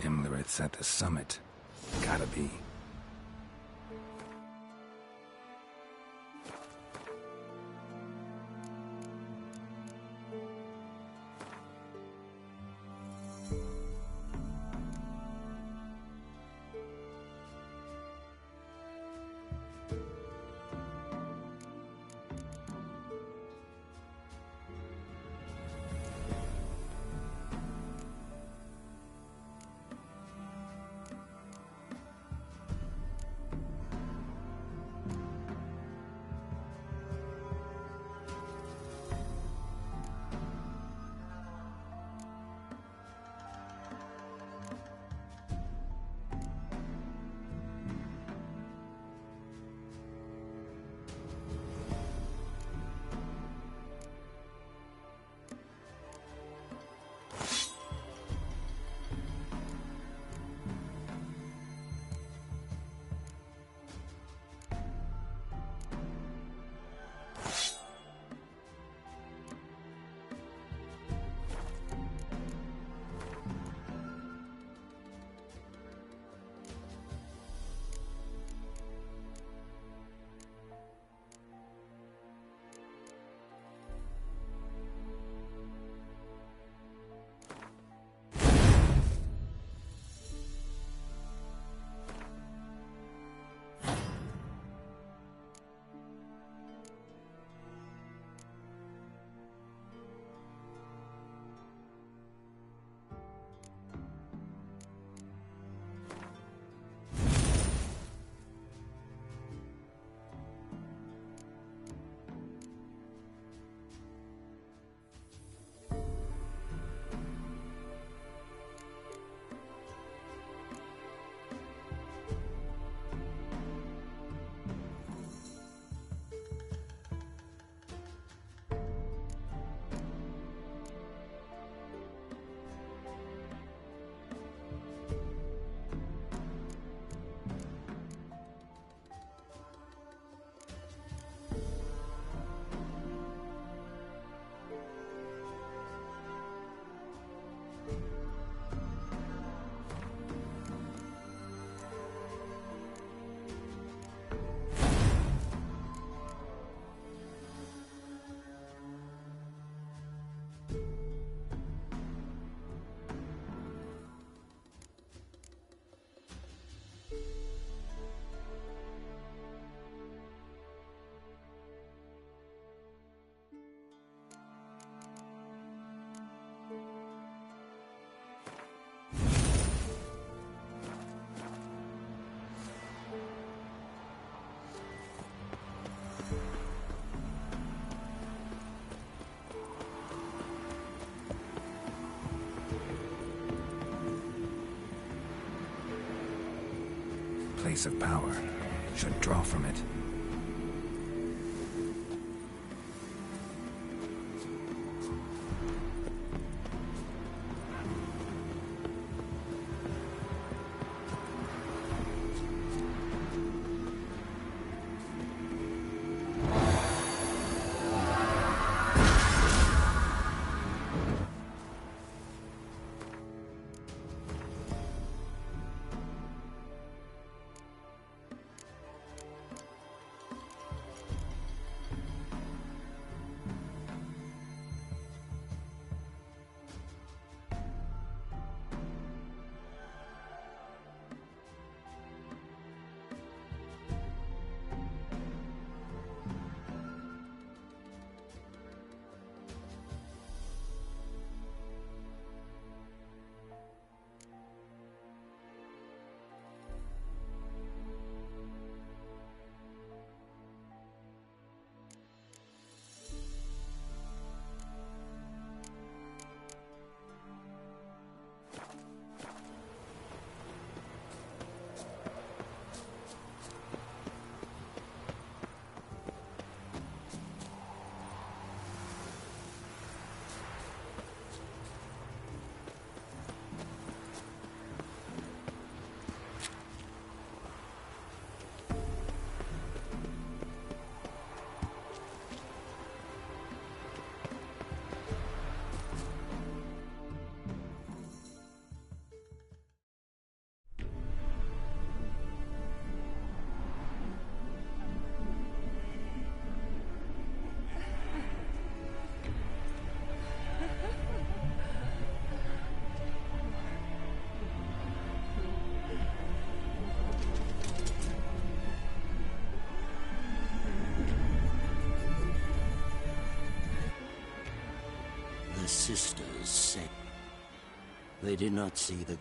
Imlerit's at the summit. Gotta be. Place of power. Should draw from it. sisters say they did not see the...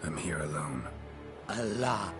I'm here alone. Allah.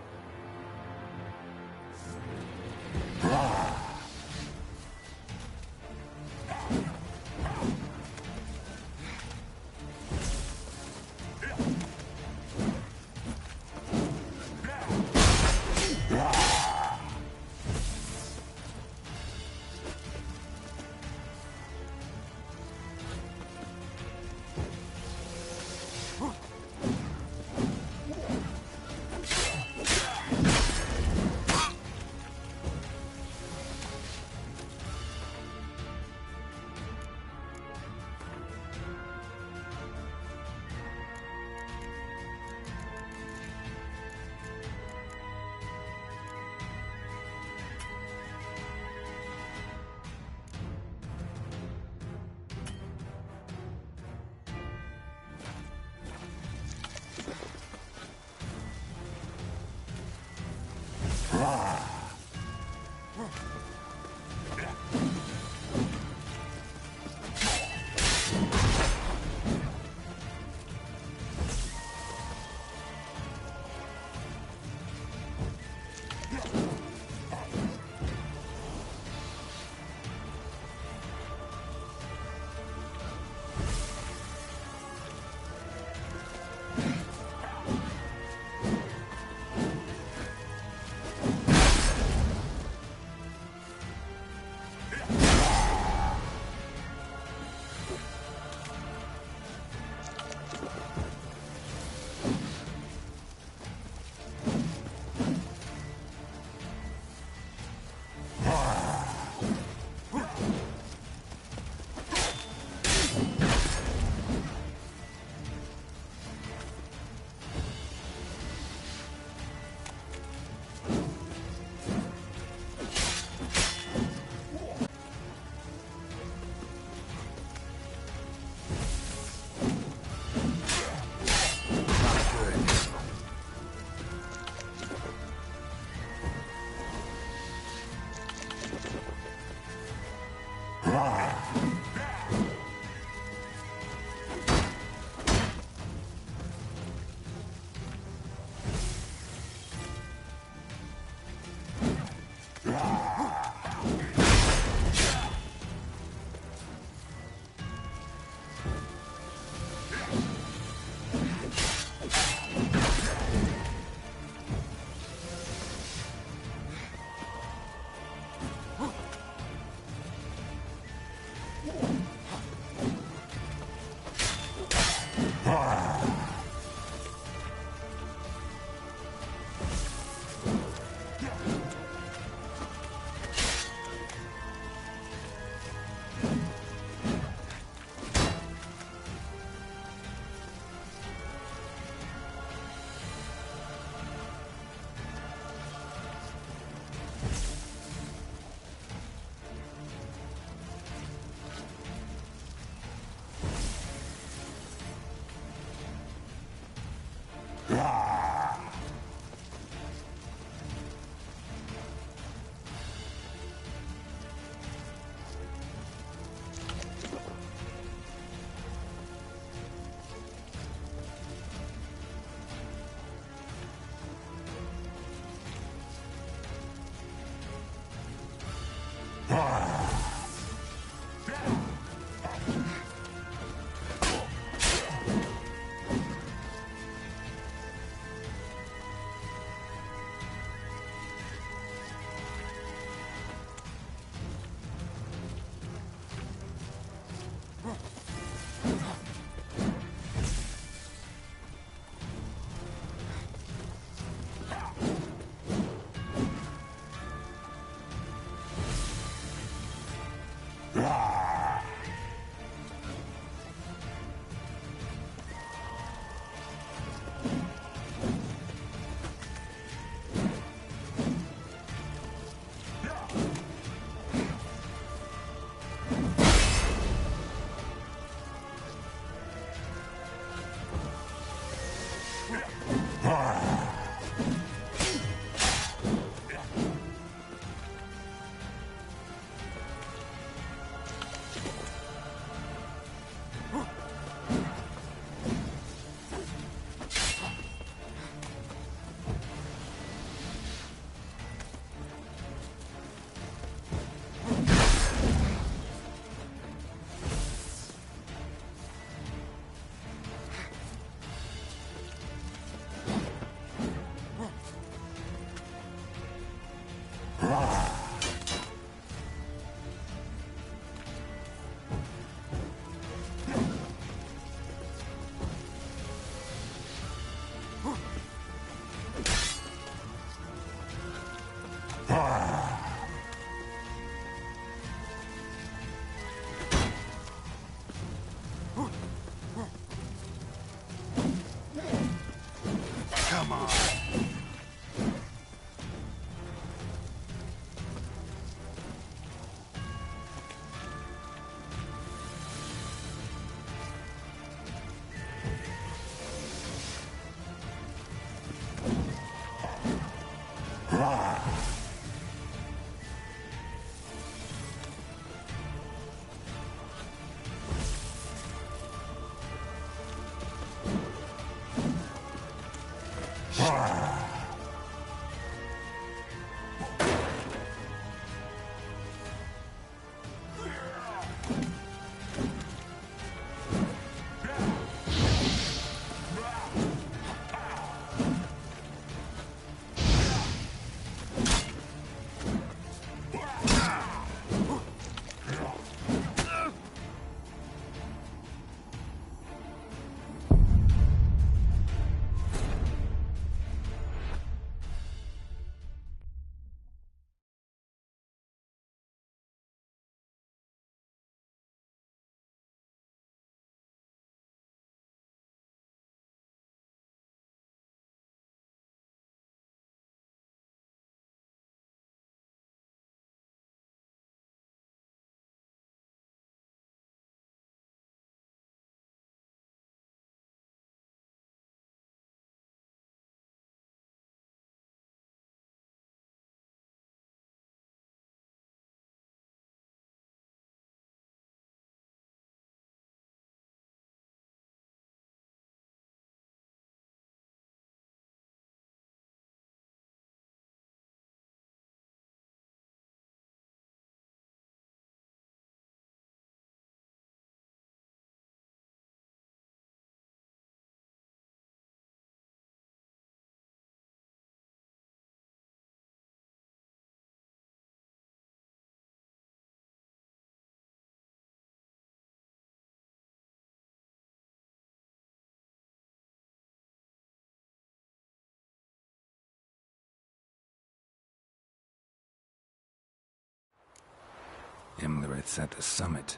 Wherever it's at the summit.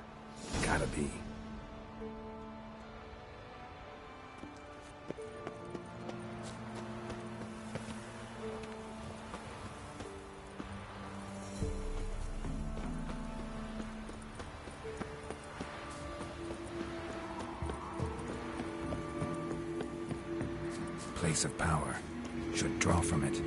Gotta be. Place of power. Should draw from it.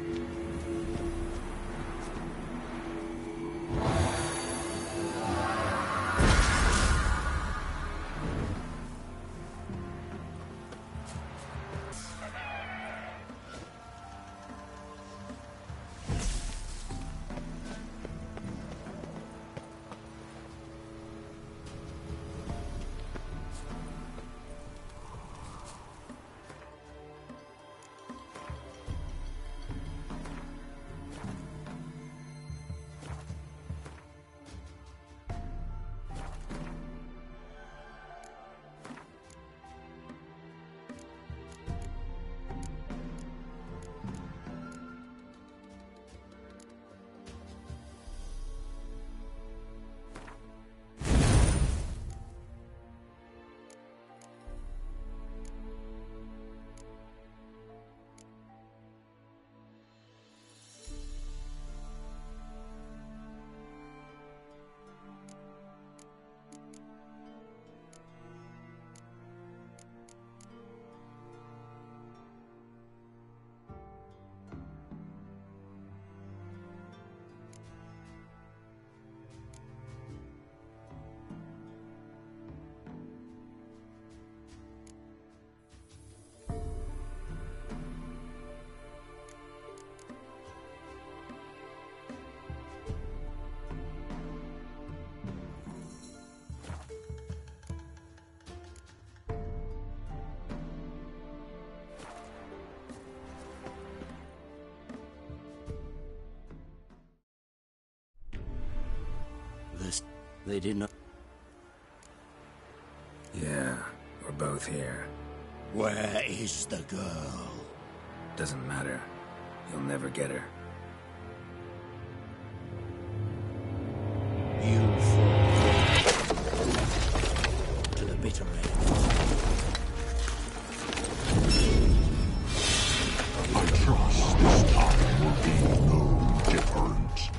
They did not... Yeah, we're both here. Where is the girl? Doesn't matter. You'll never get her. You fall to the bitter end. I trust this time will be no different.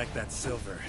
Like that silver.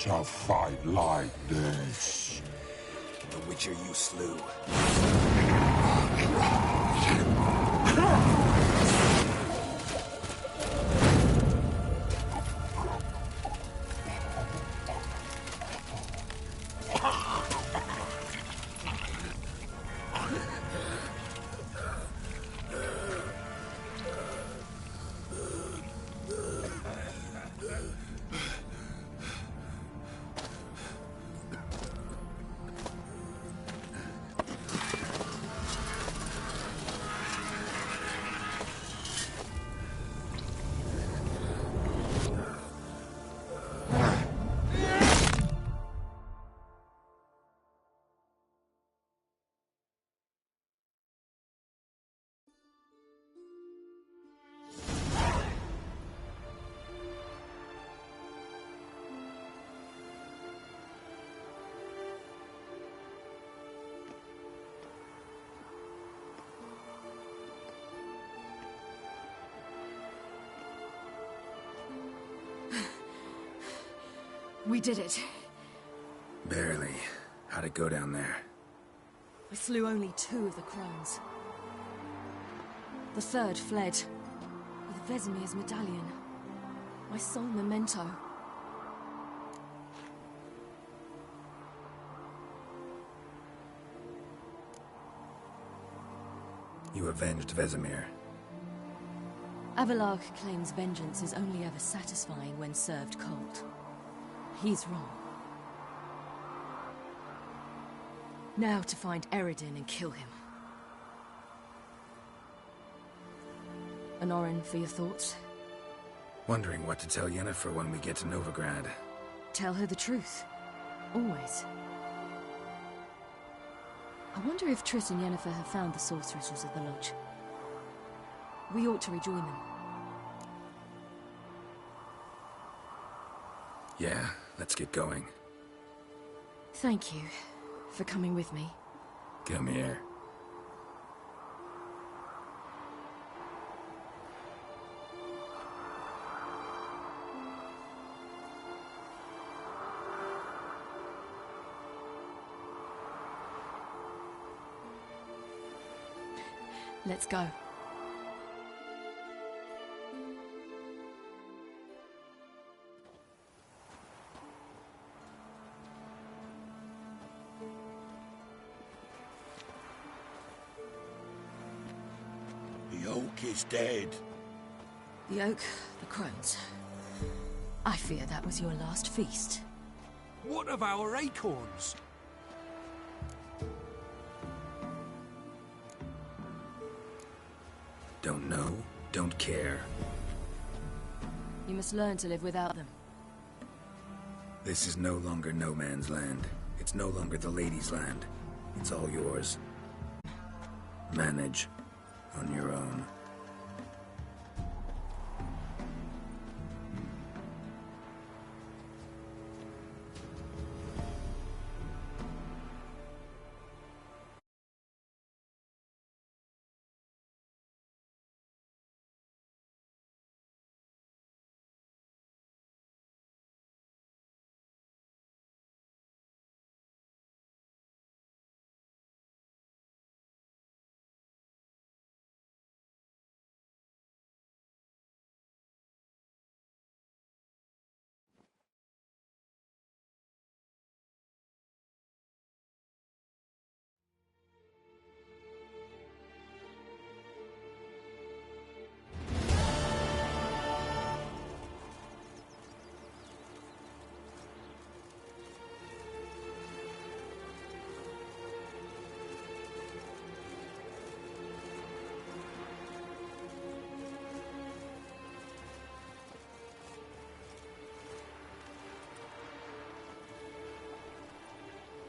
to fight like this. The Witcher you slew. We did it. Barely. How'd it go down there? I slew only 2 of the crones. The 3rd fled with Vesemir's medallion, my sole memento. You avenged Vesemir. Avalark claims vengeance is only ever satisfying when served cold. He's wrong. Now to find Eredin and kill him. An Orin for your thoughts? Wondering what to tell Yennefer when we get to Novigrad. Tell her the truth. Always. I wonder if Triss and Yennefer have found the sorceresses of the Lodge. We ought to rejoin them. Yeah, let's get going. Thank you for coming with me. Come here. Let's go. The oak is dead. The oak, the crones. I fear that was your last feast. What of our acorns? Don't know, don't care. You must learn to live without them. This is no longer no man's land. It's no longer the lady's land. It's all yours. Manage on your own.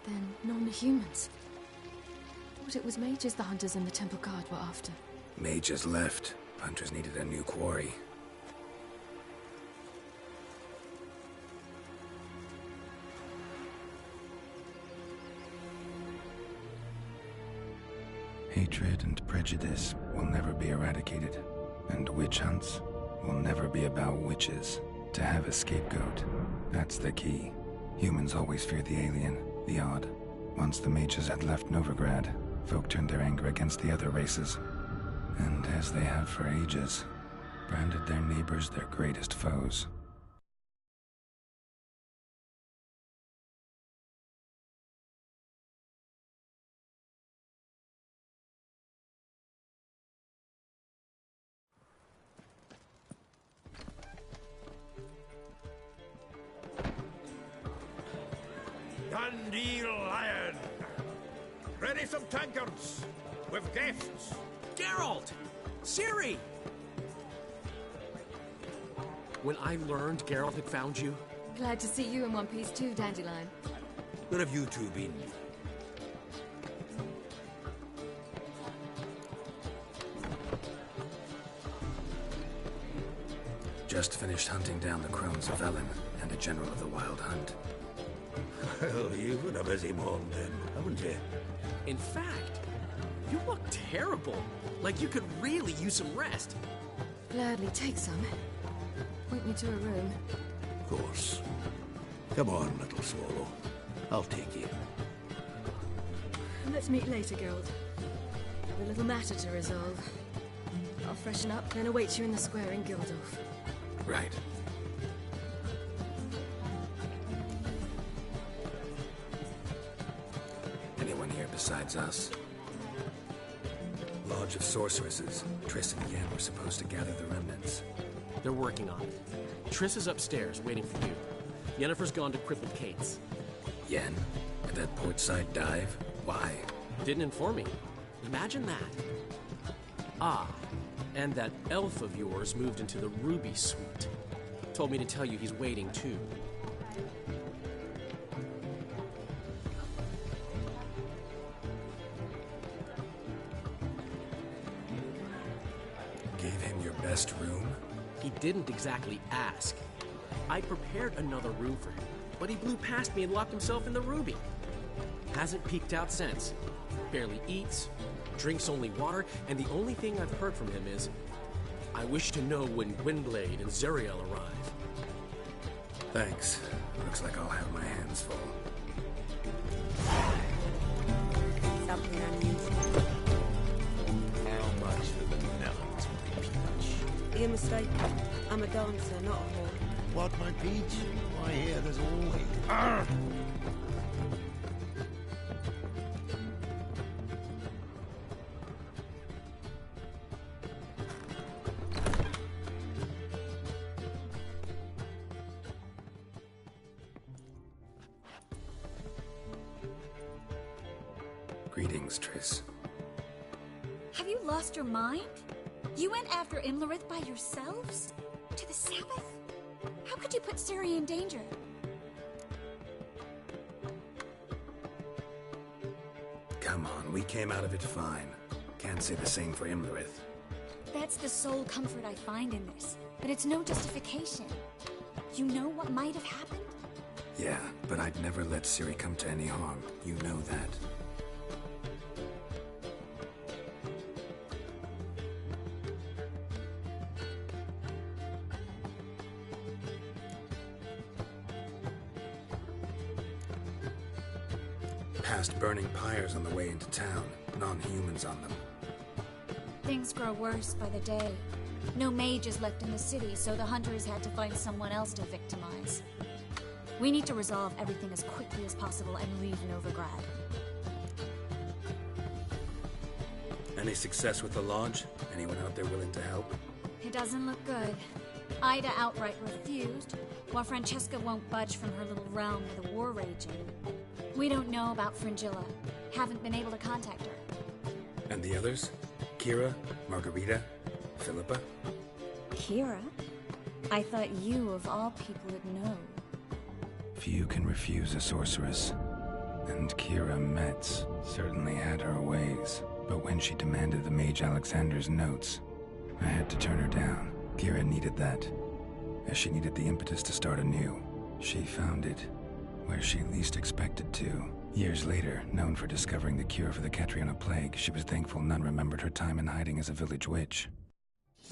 Then non-humans. Thought it was mages the hunters and the temple guard were after. Mages left. Hunters needed a new quarry. Hatred and prejudice will never be eradicated, and witch hunts will never be about witches. To have a scapegoat, that's the key. Humans always feared the alien, the odd. Once the mages had left Novigrad, folk turned their anger against the other races. And as they have for ages, branded their neighbors their greatest foes. Dundee Lion! Ready some tankards! With guests! Geralt! Ciri! When I learned Geralt had found you... Glad to see you in one piece too, Dandelion. Where have you two been? Just finished hunting down the crones of Velen and a general of the Wild Hunt. Well, you've had a busy morning then, haven't you? In fact, you look terrible. Like you could really use some rest. Gladly take some. Point me to a room. Of course. Come on, little swallow. I'll take you. Let's meet later, Geralt. Have a little matter to resolve. I'll freshen up, then await you in the square in Gildorf. Right. Anyone here besides us? Lodge of Sorceresses. Triss and Yen were supposed to gather the remnants. They're working on it. Triss is upstairs, waiting for you. Yennefer's gone to Crippled Kate's. Yen? At that portside dive? Why? Didn't inform me. Imagine that. Ah, and that elf of yours moved into the Ruby Suite. Told me to tell you he's waiting, too. Gave him your best room? He didn't exactly ask. I prepared another room for him, but he blew past me and locked himself in the Ruby. Hasn't peeked out since. Barely eats, drinks only water, and the only thing I've heard from him is, I wish to know when Gwynblade and Zariel arrive. Thanks. Looks like I'll have my hands full. Something unusual. How much for the melons, my peach? You're mistaken. I'm a dancer, not a whore. What, my peach? Why, here there's always... Arr! Greetings, Triss. Have you lost your mind? You went after Imlerith by yourselves? To the Sabbath? How could you put Ciri in danger? Come on, we came out of it fine. Can't say the same for Imlerith. That's the sole comfort I find in this, but it's no justification. You know what might have happened? Yeah, but I'd never let Ciri come to any harm. You know that. Past burning pyres on the way into town, non-humans on them. Things grow worse by the day. No mages left in the city, so the hunters had to find someone else to victimize. We need to resolve everything as quickly as possible and leave Novigrad. Any success with the Lodge? Anyone out there willing to help? It doesn't look good. Ida outright refused, while Francesca won't budge from her little realm with a war raging. We don't know about Fringilla. Haven't been able to contact her. And the others? Kira? Margarita? Philippa? Kira? I thought you, of all people, would know. Few can refuse a sorceress. And Kira Metz certainly had her ways. But when she demanded the Mage Alexander's notes, I had to turn her down. Kira needed that, as she needed the impetus to start anew. She found it where she least expected to. Years later, known for discovering the cure for the Catriona plague, she was thankful none remembered her time in hiding as a village witch.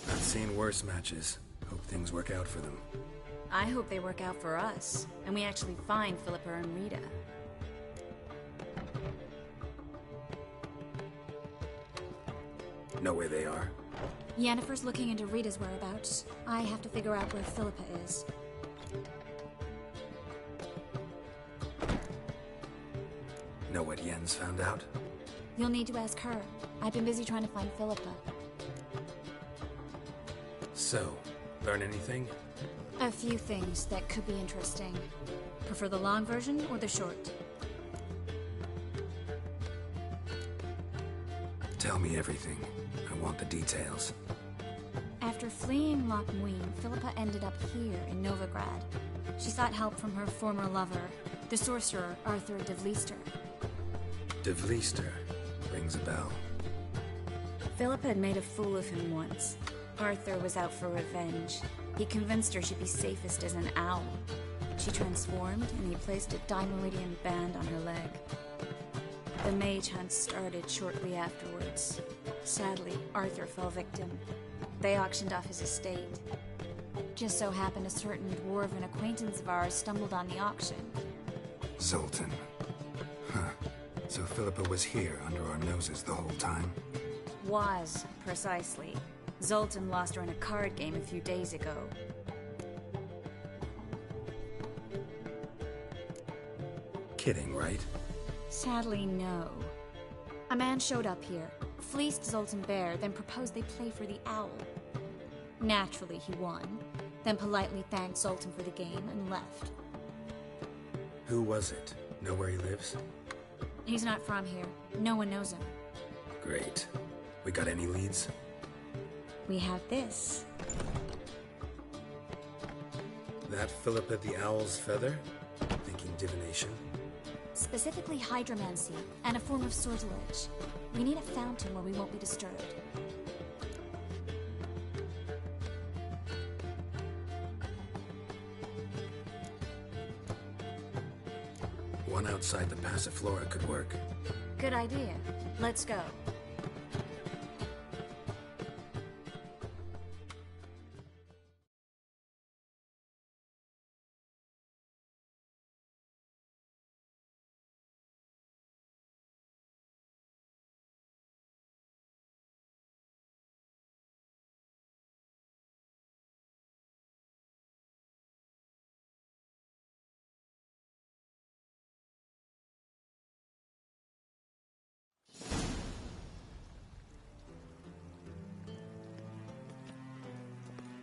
I've seen worse matches. Hope things work out for them. I hope they work out for us, and we actually find Philippa and Rita. Know where they are? Yennefer's looking into Rita's whereabouts. I have to figure out where Philippa is. Know what Yen's found out? You'll need to ask her. I've been busy trying to find Philippa. So, learn anything? A few things that could be interesting. Prefer the long version or the short? Tell me everything. I want the details. After fleeing Loch Muin, Philippa ended up here in Novigrad. She sought help from her former lover, the sorcerer Arthur de Vlister. De Vlister rings a bell. Philippa had made a fool of him once. Arthur was out for revenge. He convinced her she'd be safest as an owl. She transformed, and he placed a Dimeridian band on her leg. The mage hunt started shortly afterwards. Sadly, Arthur fell victim. They auctioned off his estate. Just so happened a certain dwarven acquaintance of ours stumbled on the auction. Zoltan. Huh. So Philippa was here under our noses the whole time? Was, precisely. Zoltan lost her in a card game a few days ago. Kidding, right? Sadly, no. A man showed up here, fleeced Zoltan bare, then proposed they play for the owl. Naturally, he won, then politely thanked Zoltan for the game and left. Who was it? Know where he lives? He's not from here. No one knows him. Great. We got any leads? We have this. That Philippa the Owl's feather? Thinking divination? Specifically hydromancy, and a form of sortilege. We need a fountain where we won't be disturbed. One outside the Passiflora could work. Good idea. Let's go.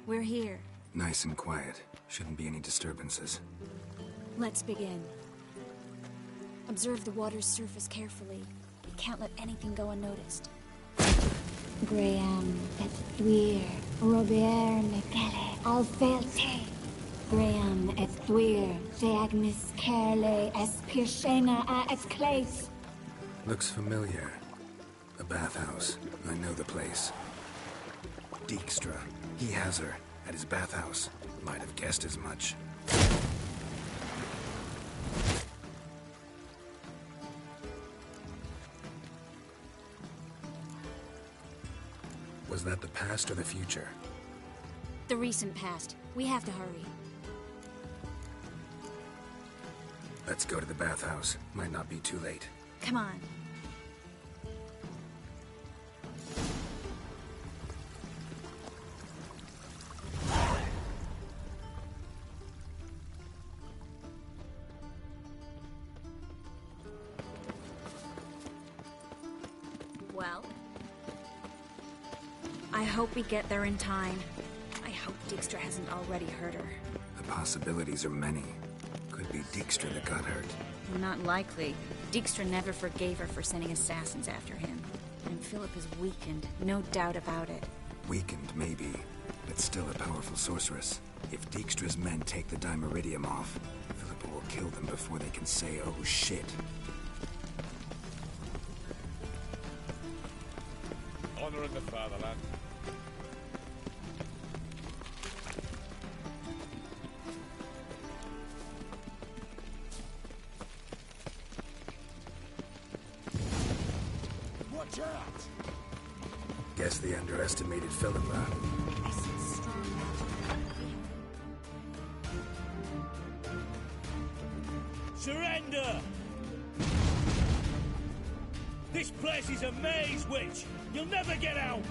We're here. Nice and quiet. Shouldn't be any disturbances. Let's begin. Observe the water's surface carefully. We can't let anything go unnoticed. Graham et thuir, Robert Mekele, Alfelte. Graham et thuir, Deagnis Kerle, Espirshena a Esclate. Looks familiar. A bathhouse. I know the place. Dijkstra. He has her at his bathhouse. Might have guessed as much. Was that the past or the future? The recent past. We have to hurry. Let's go to the bathhouse. Might not be too late. Come on. Well, I hope we get there in time. I hope Dijkstra hasn't already hurt her. The possibilities are many. Could be Dijkstra that got hurt. Not likely. Dijkstra never forgave her for sending assassins after him. And Philip is weakened, no doubt about it. Weakened, maybe, but still a powerful sorceress. If Dijkstra's men take the Dimeridium off, Philippa will kill them before they can say, oh shit. Honor in the fatherland. Watch out! Guess they underestimated Philippa. I sense strong magic. Surrender! This place is a maze, witch! You'll never get out!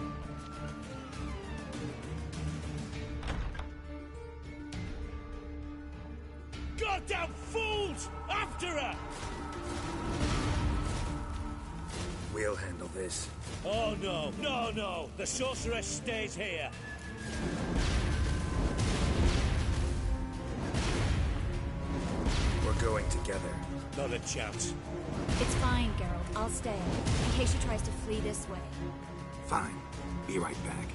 Goddamn fools! After her! We'll handle this. Oh no, no, no! The sorceress stays here! We're going together. Not a chance. It's fine, Geralt. I'll stay, in case she tries to flee this way. Fine. Be right back.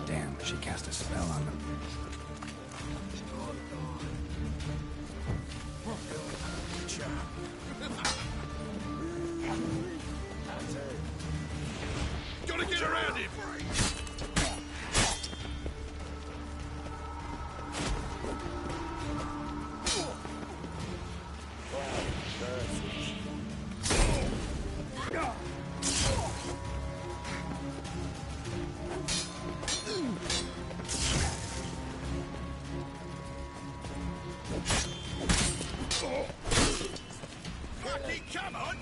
Damn, she cast a spell on them. Gotta get around him! Come on!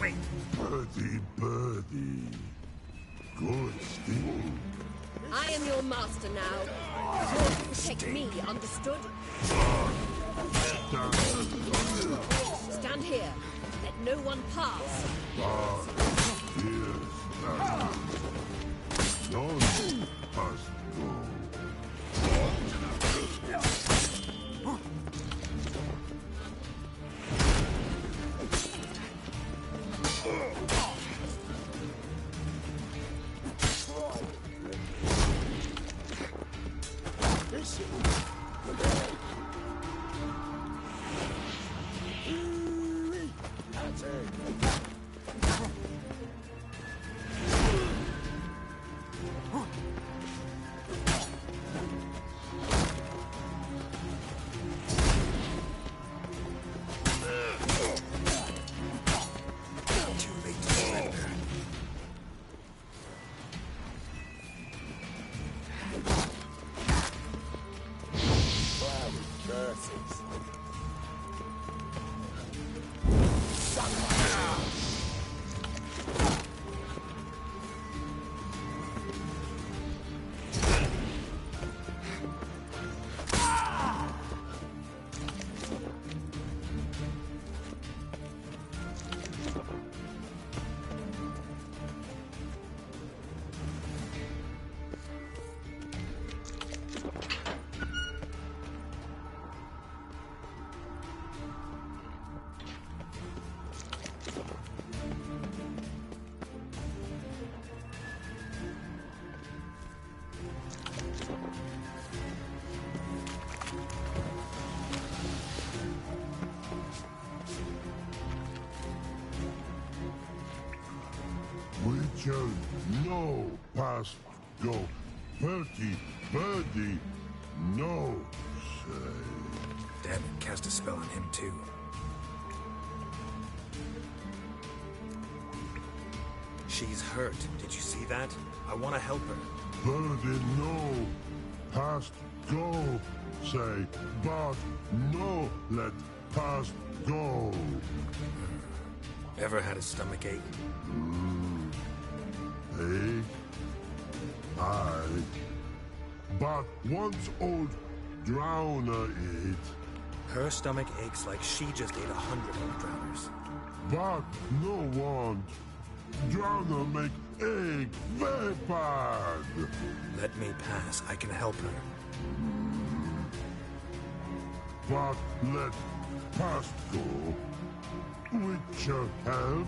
Wait. Birdie, birdie. Good steam. I am your master now. You're to protect me, understood? Stand here. Let no one pass. None must go. Witcher, no past go. Bertie, birdie, no say. Damn it, cast a spell on him too. She's hurt. Did you see that? I want to help her. Birdie, no past go. say, but no let past go. Ever had a stomach ache? Ache? Aye. But once old Drowner ate, Her stomach aches like she just ate 100 old drowners. but no want. Drowner make egg very bad. Let me pass. I can help her. But let past go. Witcher help.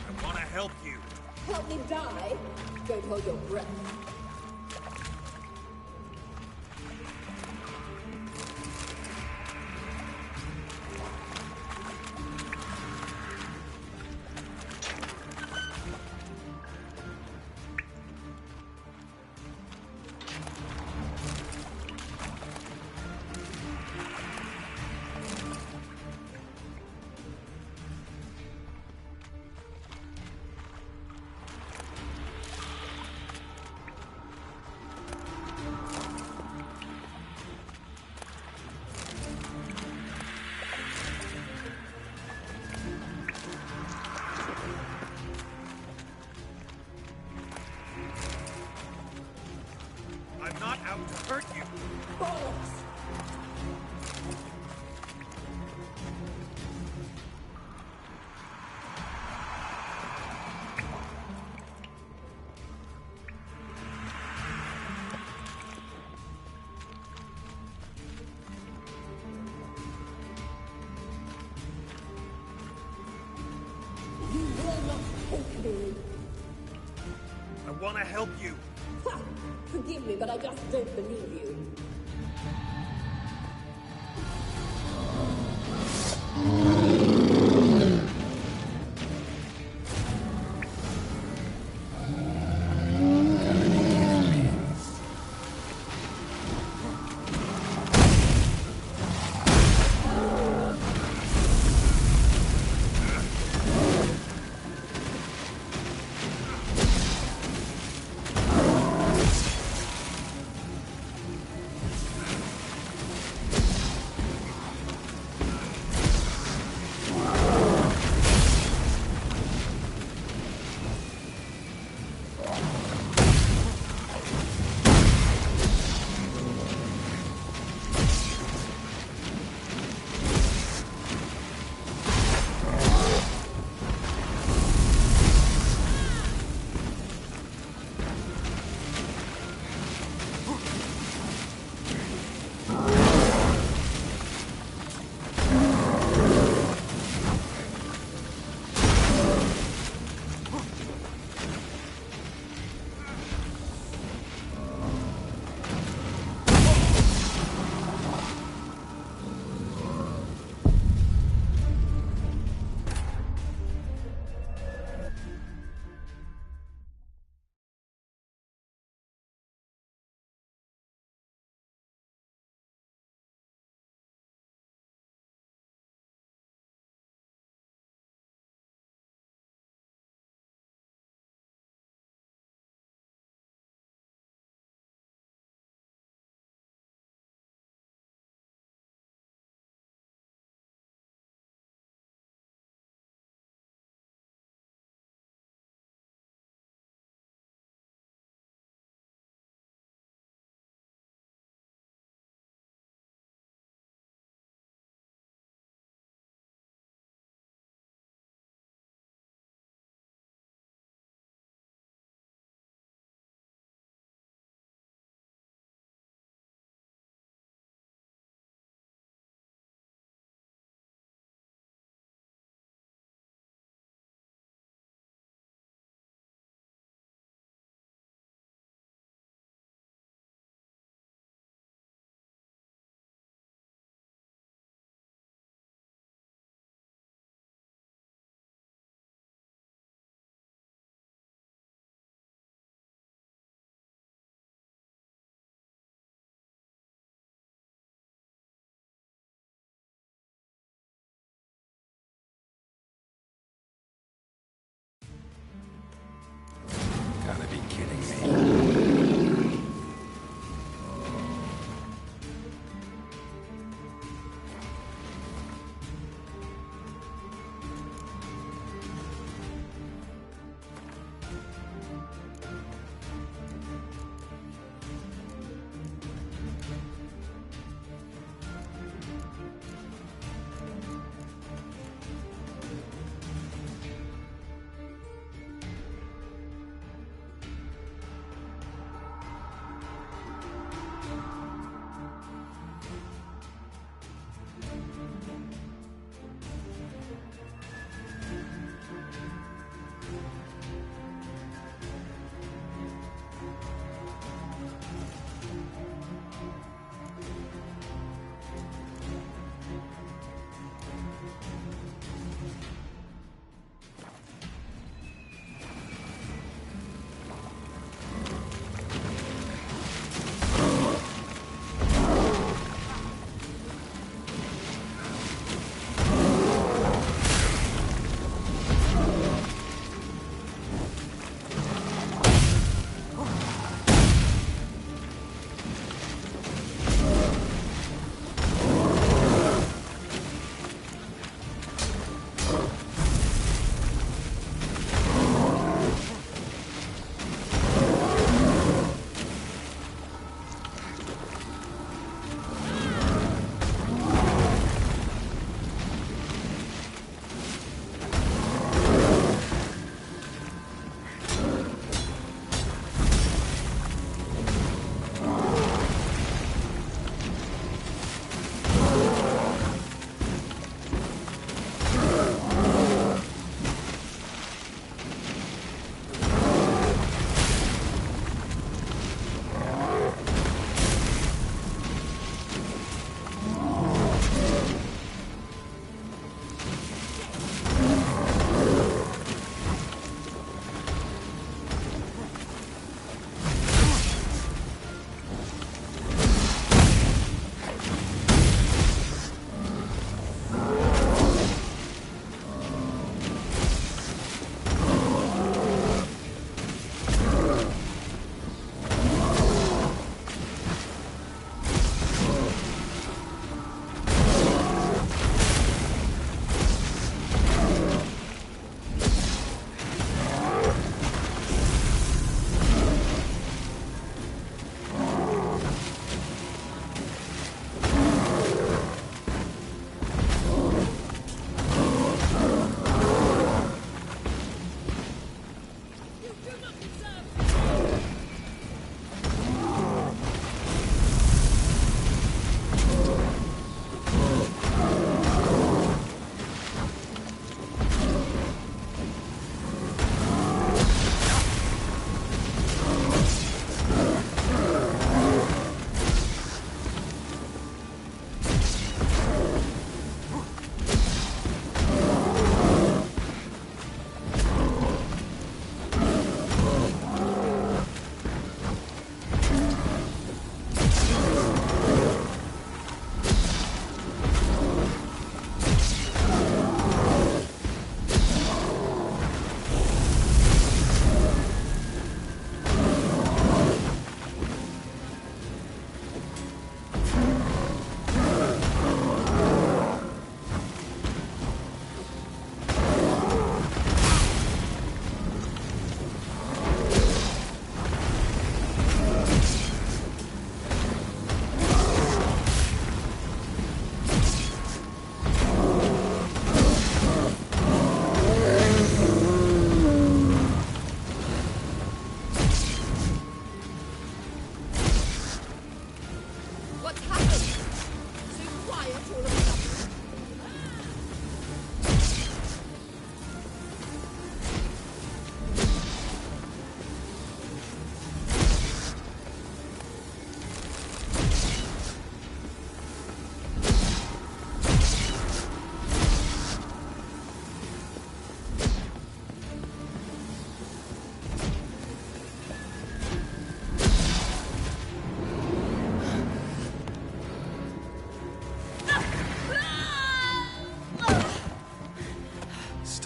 I want to help you. Help me die? Don't hold your breath. I'm not out to hurt you. Bollocks! You will not take me. I want to help you. Ha! Forgive me, but I just don't believe you.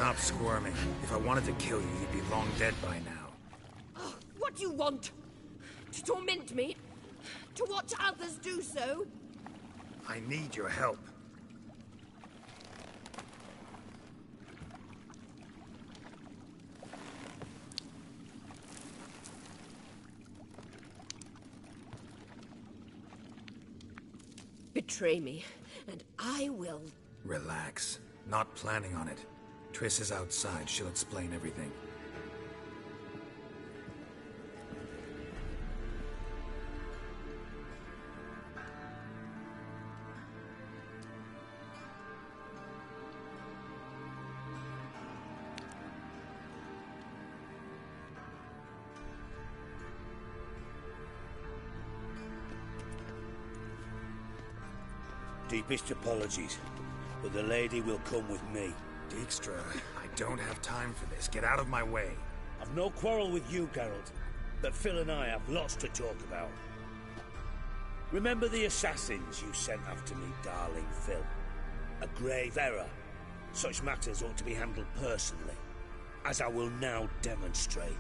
Stop squirming. If I wanted to kill you, you'd be long dead by now. Oh, what do you want? To torment me? To watch others do so? I need your help. Betray me, and I will... Relax. Not planning on it. Triss is outside. She'll explain everything. Deepest apologies, but the lady will come with me. Dijkstra, I don't have time for this. Get out of my way. I've no quarrel with you, Geralt, but Phil and I have lots to talk about. Remember the assassins you sent after me, darling Phil? A grave error. Such matters ought to be handled personally, as I will now demonstrate.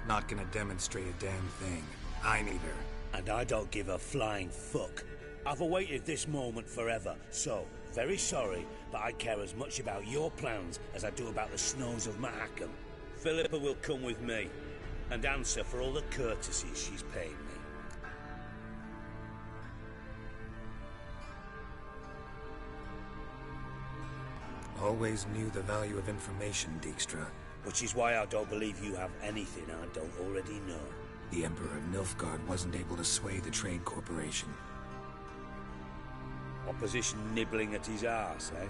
Not gonna demonstrate a damn thing. I need her. And I don't give a flying fuck. I've awaited this moment forever, so, very sorry, but I care as much about your plans as I do about the snows of Mahakam. Philippa will come with me, and answer for all the courtesies she's paid me. Always knew the value of information, Dijkstra. Which is why I don't believe you have anything I don't already know. The Emperor of Nilfgaard wasn't able to sway the Trade Corporation. Opposition nibbling at his arse, eh?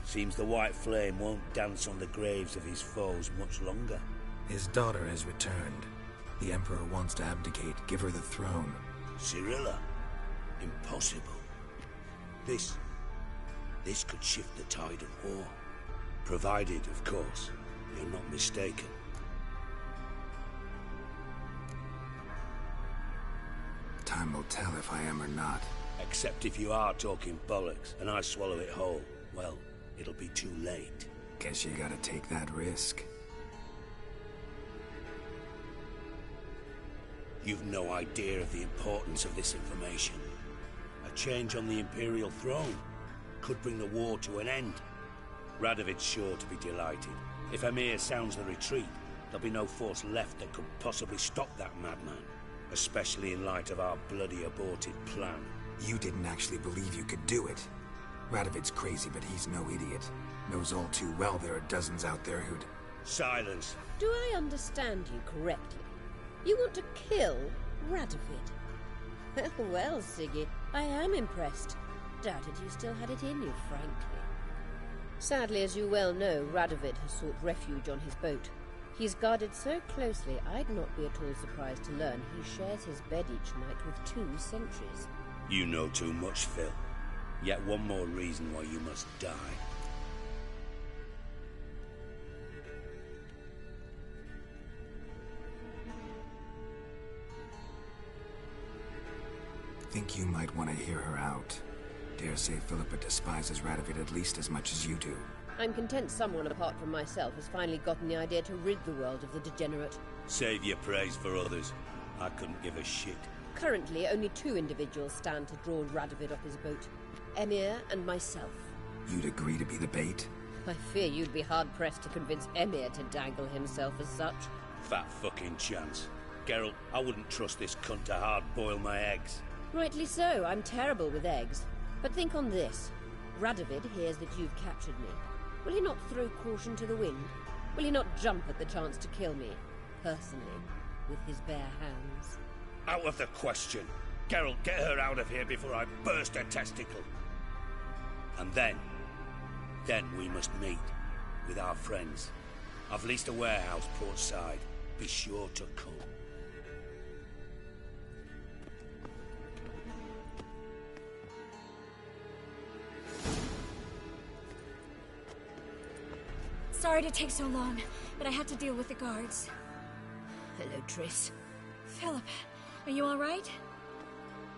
Seems the White Flame won't dance on the graves of his foes much longer. His daughter has returned. The Emperor wants to abdicate, give her the throne. Cyrilla? Impossible. This could shift the tide of war. Provided, of course, you're not mistaken. Time will tell if I am or not. Except if you are talking bollocks, and I swallow it whole. Well, it'll be too late. Guess you gotta take that risk. You've no idea of the importance of this information. A change on the Imperial throne could bring the war to an end. Radovid's sure to be delighted. If Emir sounds the retreat, there'll be no force left that could possibly stop that madman. Especially in light of our bloody aborted plan. You didn't actually believe you could do it. Radovid's crazy, but he's no idiot. Knows all too well there are dozens out there who'd... Silence. Do I understand you correctly? You want to kill Radovid? Well, Siggy, I am impressed. Doubted you still had it in you, frankly. Sadly, as you well know, Radovid has sought refuge on his boat. He's guarded so closely, I'd not be at all surprised to learn he shares his bed each night with 2 sentries. You know too much, Phil. Yet one more reason why you must die. Think you might want to hear her out. Dare say Philippa despises Radovid at least as much as you do. I'm content someone apart from myself has finally gotten the idea to rid the world of the degenerate. Save your praise for others. I couldn't give a shit. Currently, only 2 individuals stand to draw Radovid off his boat. Emir and myself. You'd agree to be the bait? I fear you'd be hard-pressed to convince Emir to dangle himself as such. Fat fucking chance. Geralt, I wouldn't trust this cunt to hard-boil my eggs. Rightly so, I'm terrible with eggs. But think on this. Radovid hears that you've captured me. Will he not throw caution to the wind? Will he not jump at the chance to kill me, personally, with his bare hands? Out of the question. Geralt, get her out of here before I burst her testicle. And then we must meet with our friends. I've leased a warehouse portside. Be sure to come. Sorry to take so long, but I had to deal with the guards. Hello, Triss. Philip, are you all right?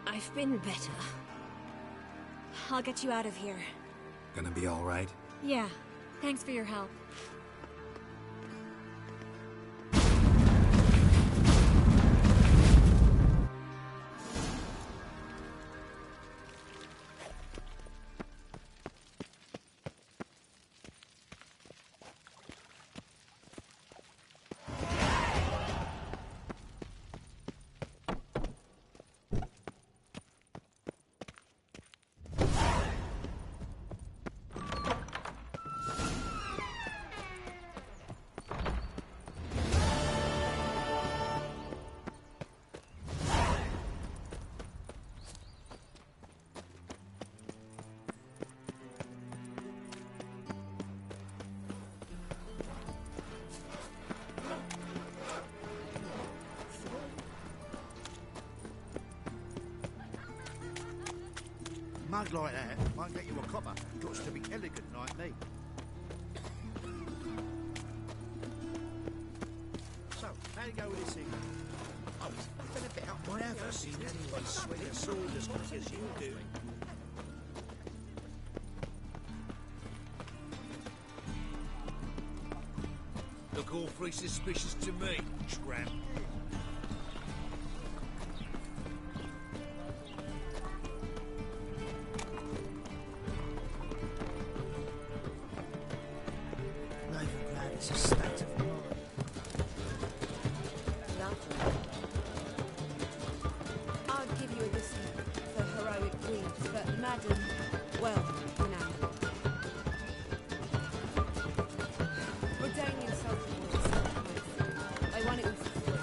I've been better. I'll get you out of here. Gonna be all right? Yeah. Thanks for your help. Mug like that might get you a copper. Got to be elegant like me. So, how do you go with this thing? Oh, it's been a bit up my ever seen anyone swing a sword as quick as you do. Look awfully suspicious to me, tramp. It's a state of mind. Lovely. I'd give you a discount for heroic deeds, but madam, well, you know. Redanian soldiers, they want it all for free.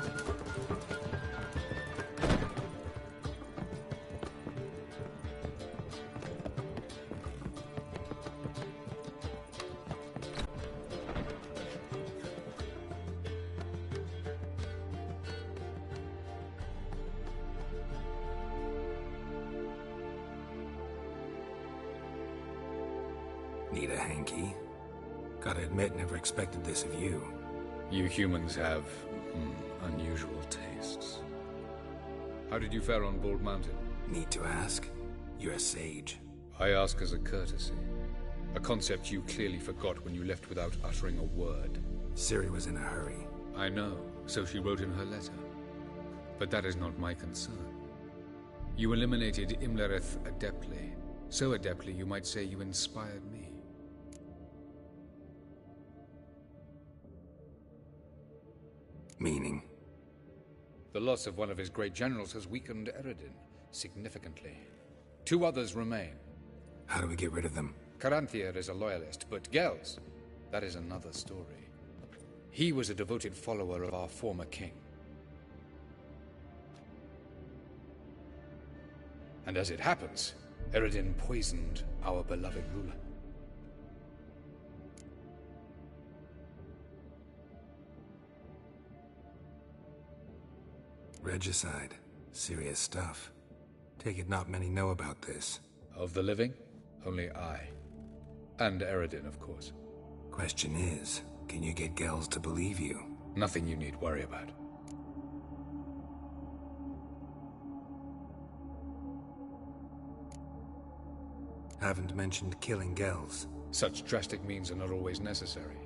Need a hanky? Gotta admit, never expected this of you. You humans have unusual tastes. How did you fare on Bald Mountain? Need to ask? You're a sage. I ask as a courtesy. A concept you clearly forgot when you left without uttering a word. Ciri was in a hurry. I know, so she wrote in her letter. But that is not my concern. You eliminated Imlerith adeptly. So adeptly, you might say you inspired me. Meaning? The loss of one of his great generals has weakened Eredin significantly. 2 others remain. How do we get rid of them? Caranthir is a loyalist, but Gels, that is another story. He was a devoted follower of our former king. And as it happens, Eredin poisoned our beloved ruler. Regicide. Serious stuff. Take it not many know about this. Of the living, only I. And Eredin, of course. Question is, can you get Gels to believe you? Nothing you need worry about. Haven't mentioned killing Gels. Such drastic means are not always necessary.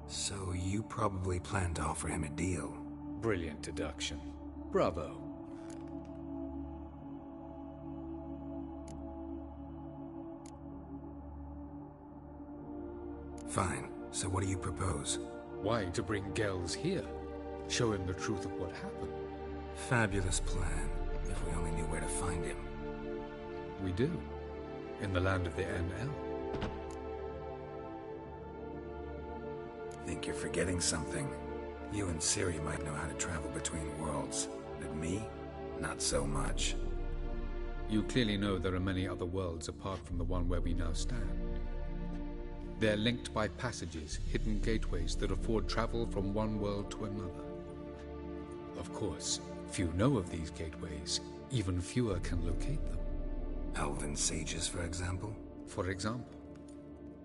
So you probably plan to offer him a deal. Brilliant deduction. Bravo. Fine. So what do you propose? Why, to bring Gels here. Show him the truth of what happened. Fabulous plan, if we only knew where to find him. We do. In the land of the NL. Think you're forgetting something. You and Ciri might know how to travel between worlds, but me, not so much. You clearly know there are many other worlds apart from the one where we now stand. They're linked by passages, hidden gateways that afford travel from one world to another. Of course, few know of these gateways, even fewer can locate them. Elven sages, for example? For example.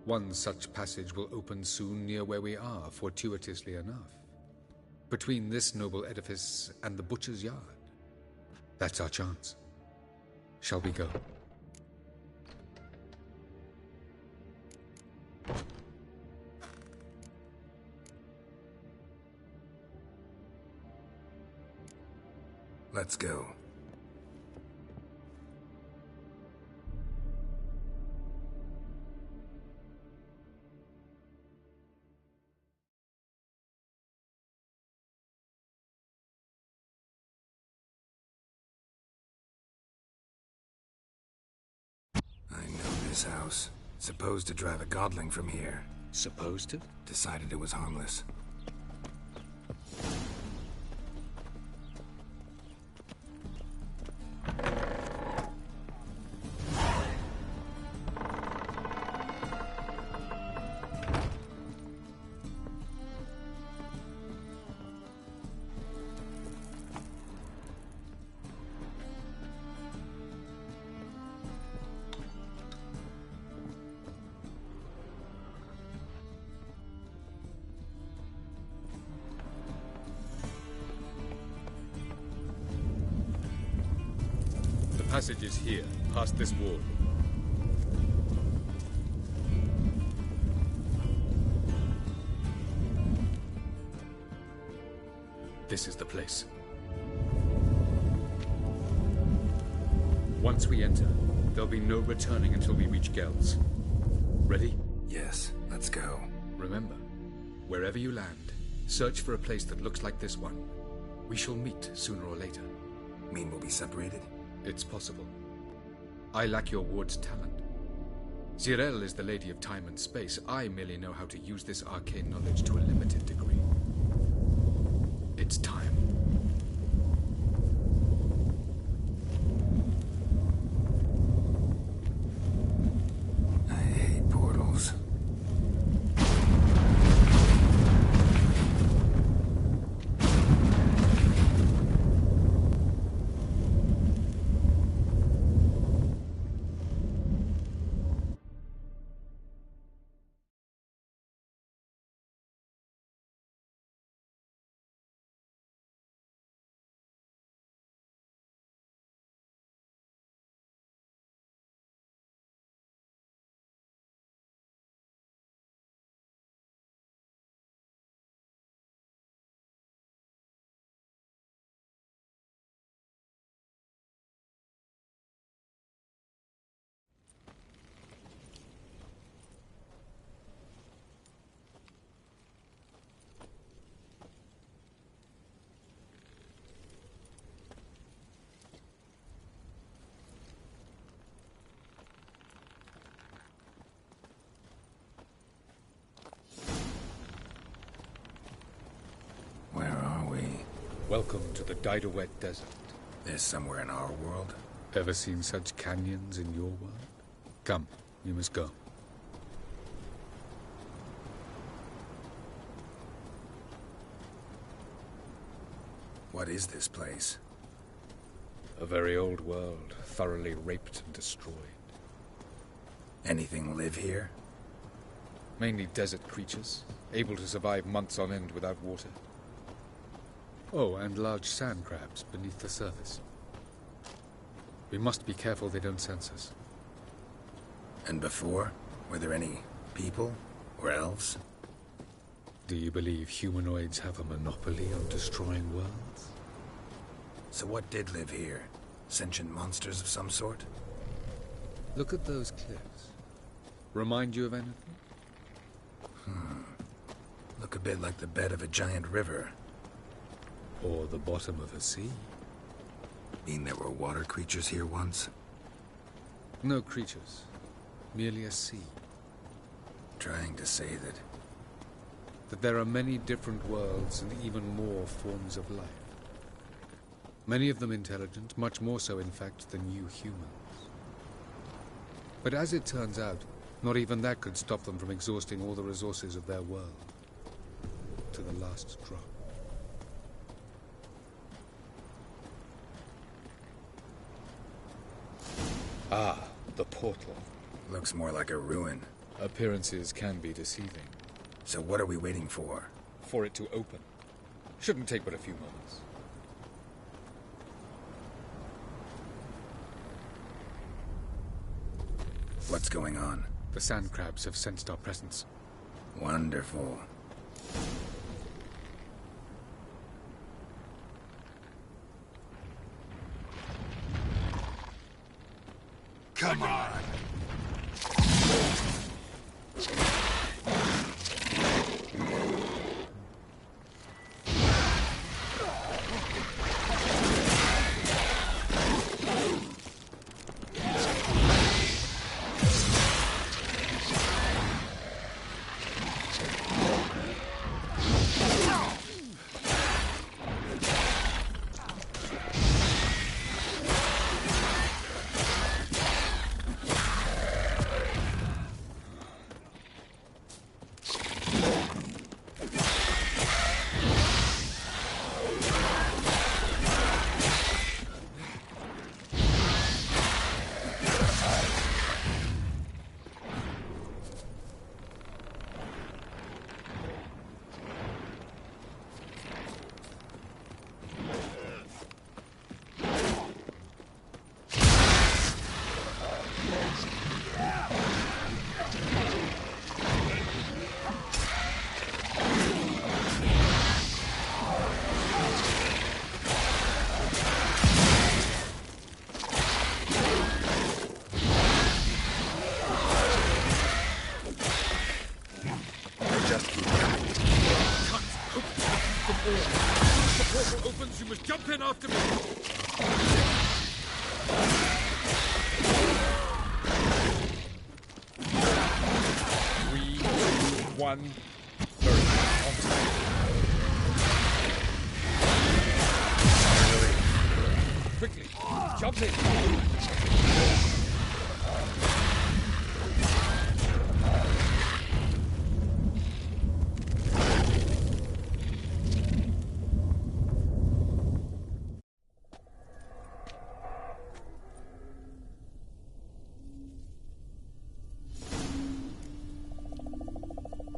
One such passage will open soon near where we are, fortuitously enough. Between this noble edifice and the butcher's yard. That's our chance. Shall we go? Let's go. I know this house. Supposed to drive a godling from here. Supposed to? Decided it was harmless. The passage is here, past this wall. This is the place. Once we enter, there'll be no returning until we reach Gel's. Ready? Yes, let's go. Remember, wherever you land, search for a place that looks like this one. We shall meet sooner or later. Mean we'll be separated? It's possible. I lack your ward's talent. Zirel is the Lady of Time and Space. I merely know how to use this arcane knowledge to a limited degree. It's time. I hate portals. Welcome to the Didowet Desert. There's somewhere in our world? Ever seen such canyons in your world? Come, we must go. What is this place? A very old world, thoroughly raped and destroyed. Anything live here? Mainly desert creatures, able to survive months on end without water. Oh, and large sand crabs beneath the surface. We must be careful they don't sense us. And before? Were there any people? Or elves? Do you believe humanoids have a monopoly on destroying worlds? So what did live here? Sentient monsters of some sort? Look at those cliffs. Remind you of anything? Look a bit like the bed of a giant river. Or the bottom of a sea. Mean there were water creatures here once? No creatures. Merely a sea. Trying to say that there are many different worlds and even more forms of life. Many of them intelligent, much more so in fact than you humans. But as it turns out, not even that could stop them from exhausting all the resources of their world. To the last drop. Ah, the portal. Looks more like a ruin. Appearances can be deceiving. So what are we waiting for? For it to open. Shouldn't take but a few moments. What's going on? The sand crabs have sensed our presence. Wonderful. Come on! Opens, you must jump in after me. 3, 2, 1. Quickly, jump in.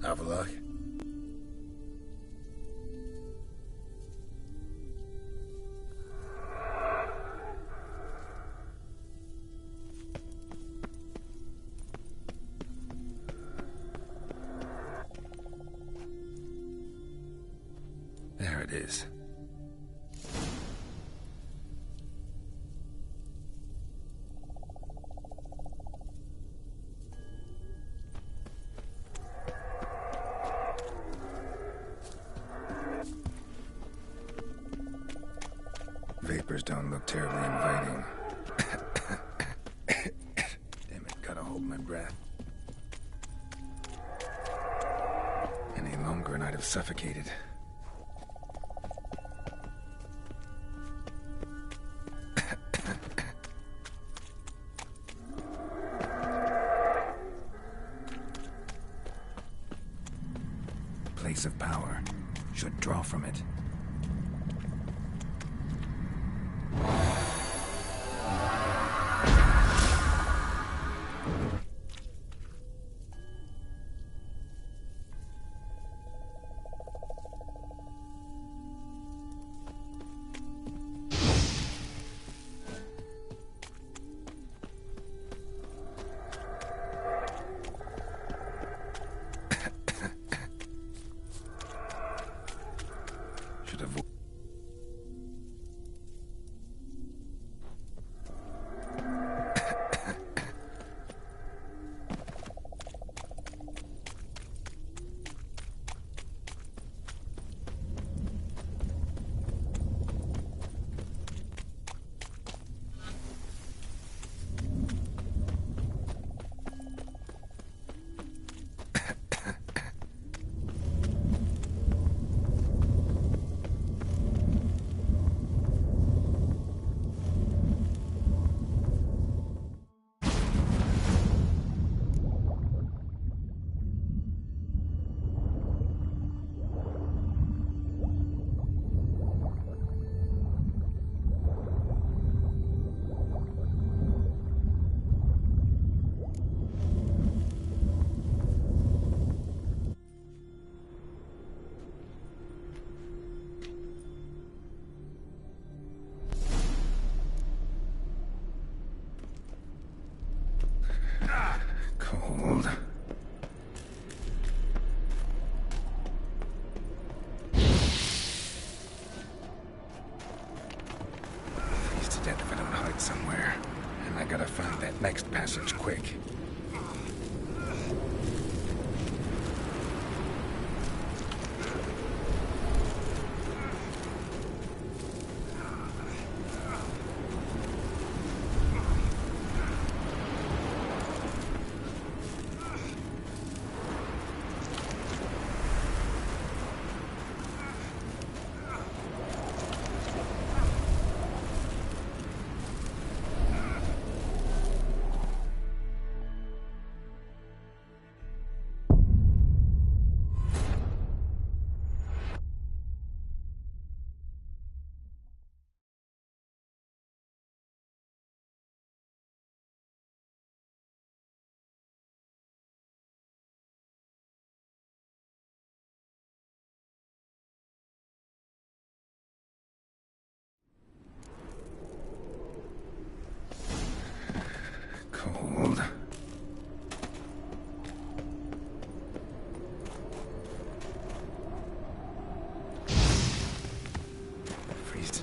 Have a look. There it is. Vapors don't look terribly inviting. Damn it, gotta hold my breath. Any longer and I'd have suffocated. Place of power. Should draw from it.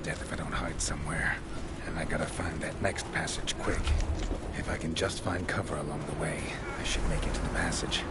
death if I don't hide somewhere. And I gotta find that next passage quick. If I can just find cover along the way, I should make it to the passage.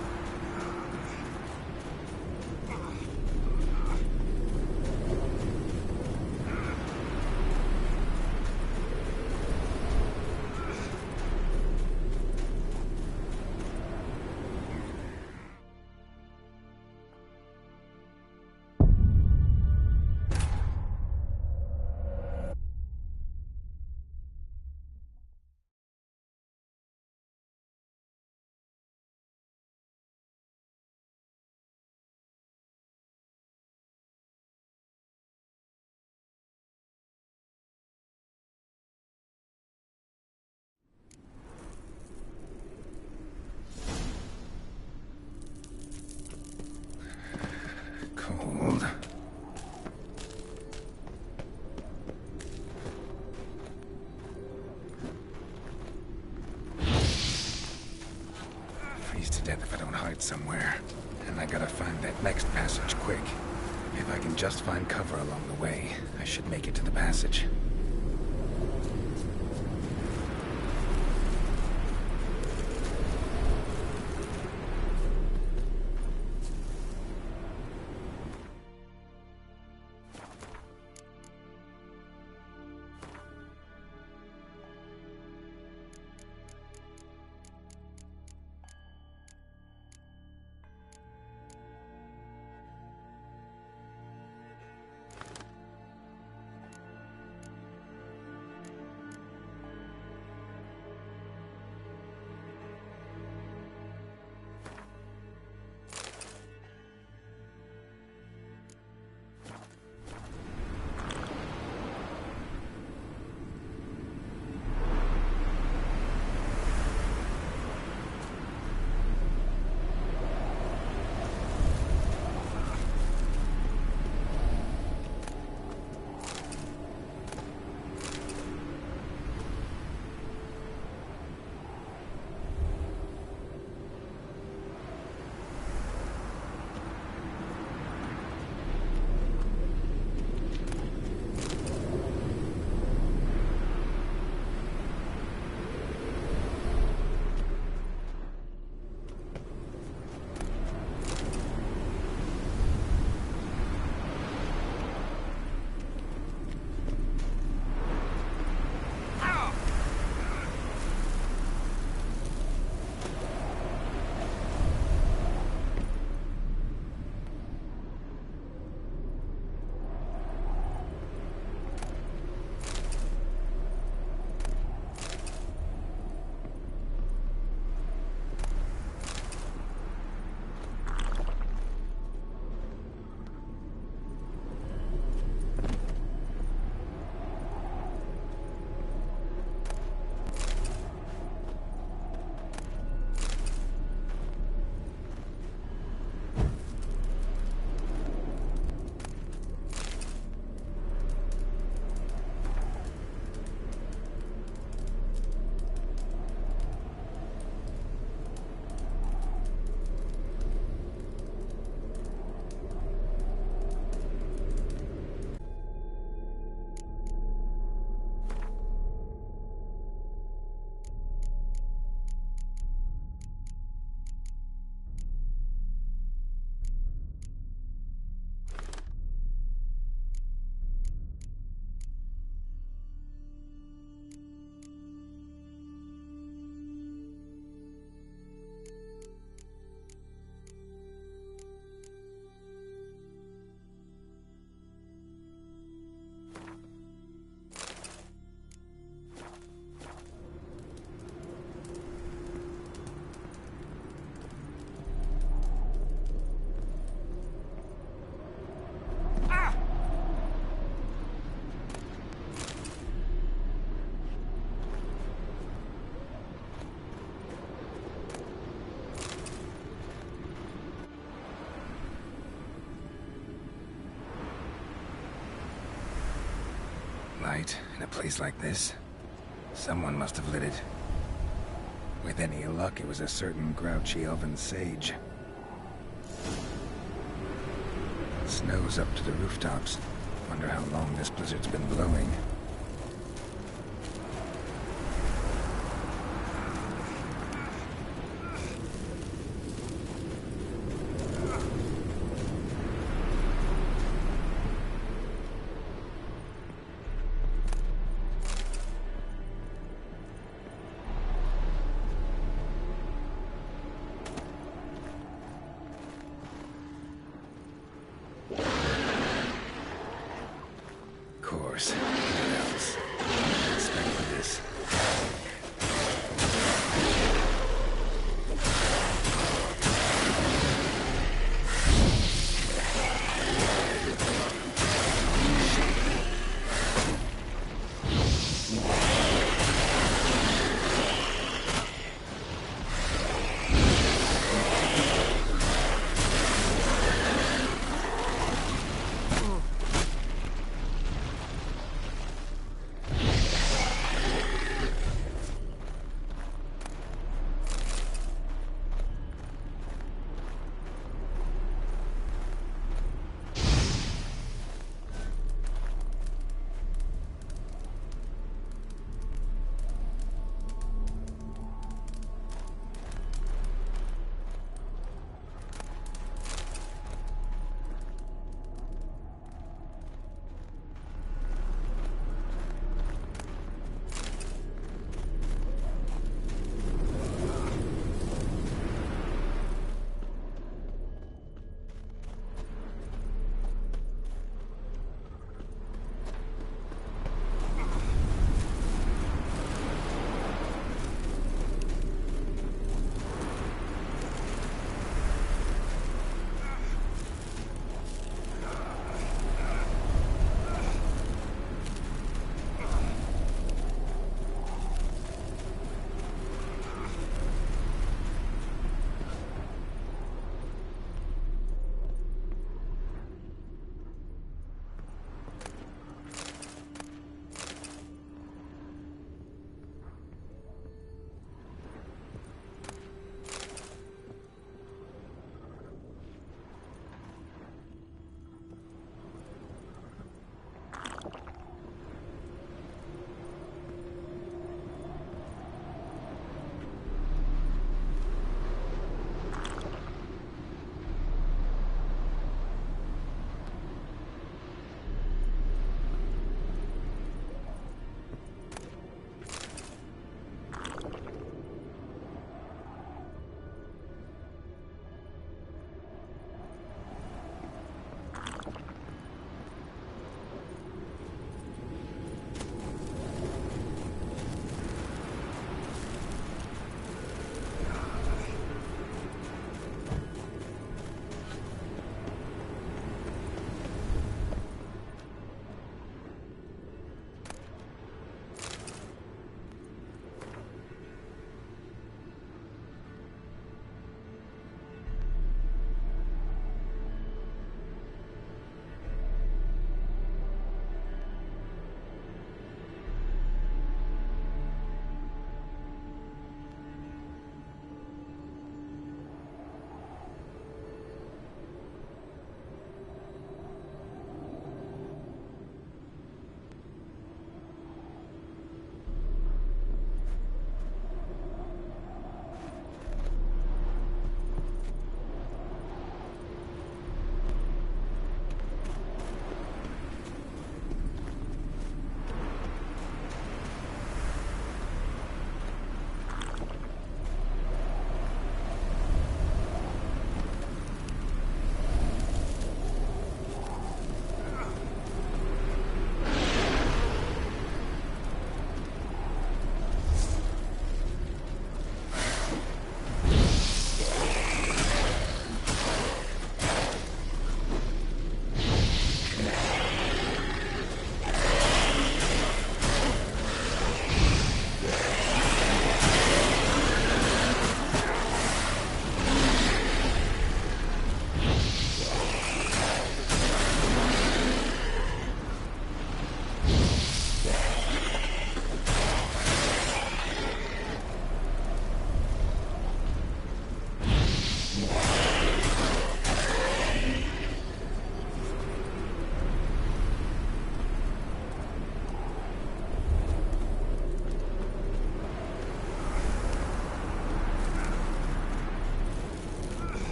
Cold. Freeze to death if I don't hide somewhere. And I gotta find that next passage quick. If I can just find cover along the way, I should make it to the passage. Light in a place like this? Someone must have lit it. With any luck, it was a certain grouchy elven sage. Snow's up to the rooftops. Wonder how long this blizzard's been blowing. What else? Expected this.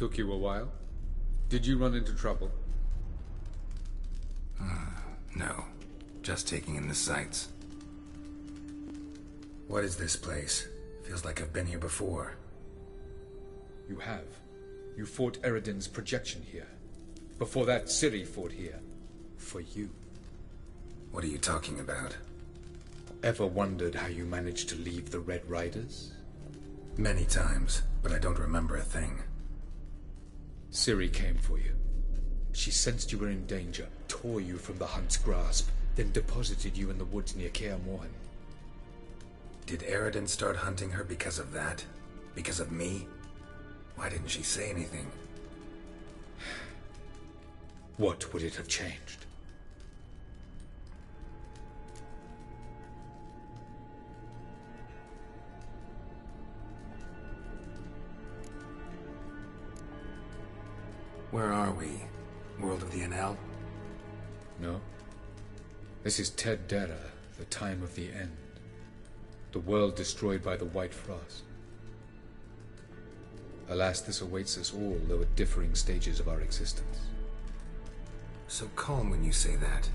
Took you a while? Did you run into trouble? No. Just taking in the sights. What is this place? Feels like I've been here before. You have. You fought Eredin's projection here. Before that, Ciri fought here. For you. What are you talking about? Ever wondered how you managed to leave the Red Riders? Many times, but I don't remember a thing. Ciri came for you. She sensed you were in danger, tore you from the Hunt's grasp, then deposited you in the woods near Kaer Morhen. Did Eredin start hunting her because of that? Because of me? Why didn't she say anything? What would it have changed? Where are we? World of the NL? No. This is Ted Dera, the time of the end. The world destroyed by the White Frost. Alas, this awaits us all, though at differing stages of our existence. So calm when you say that.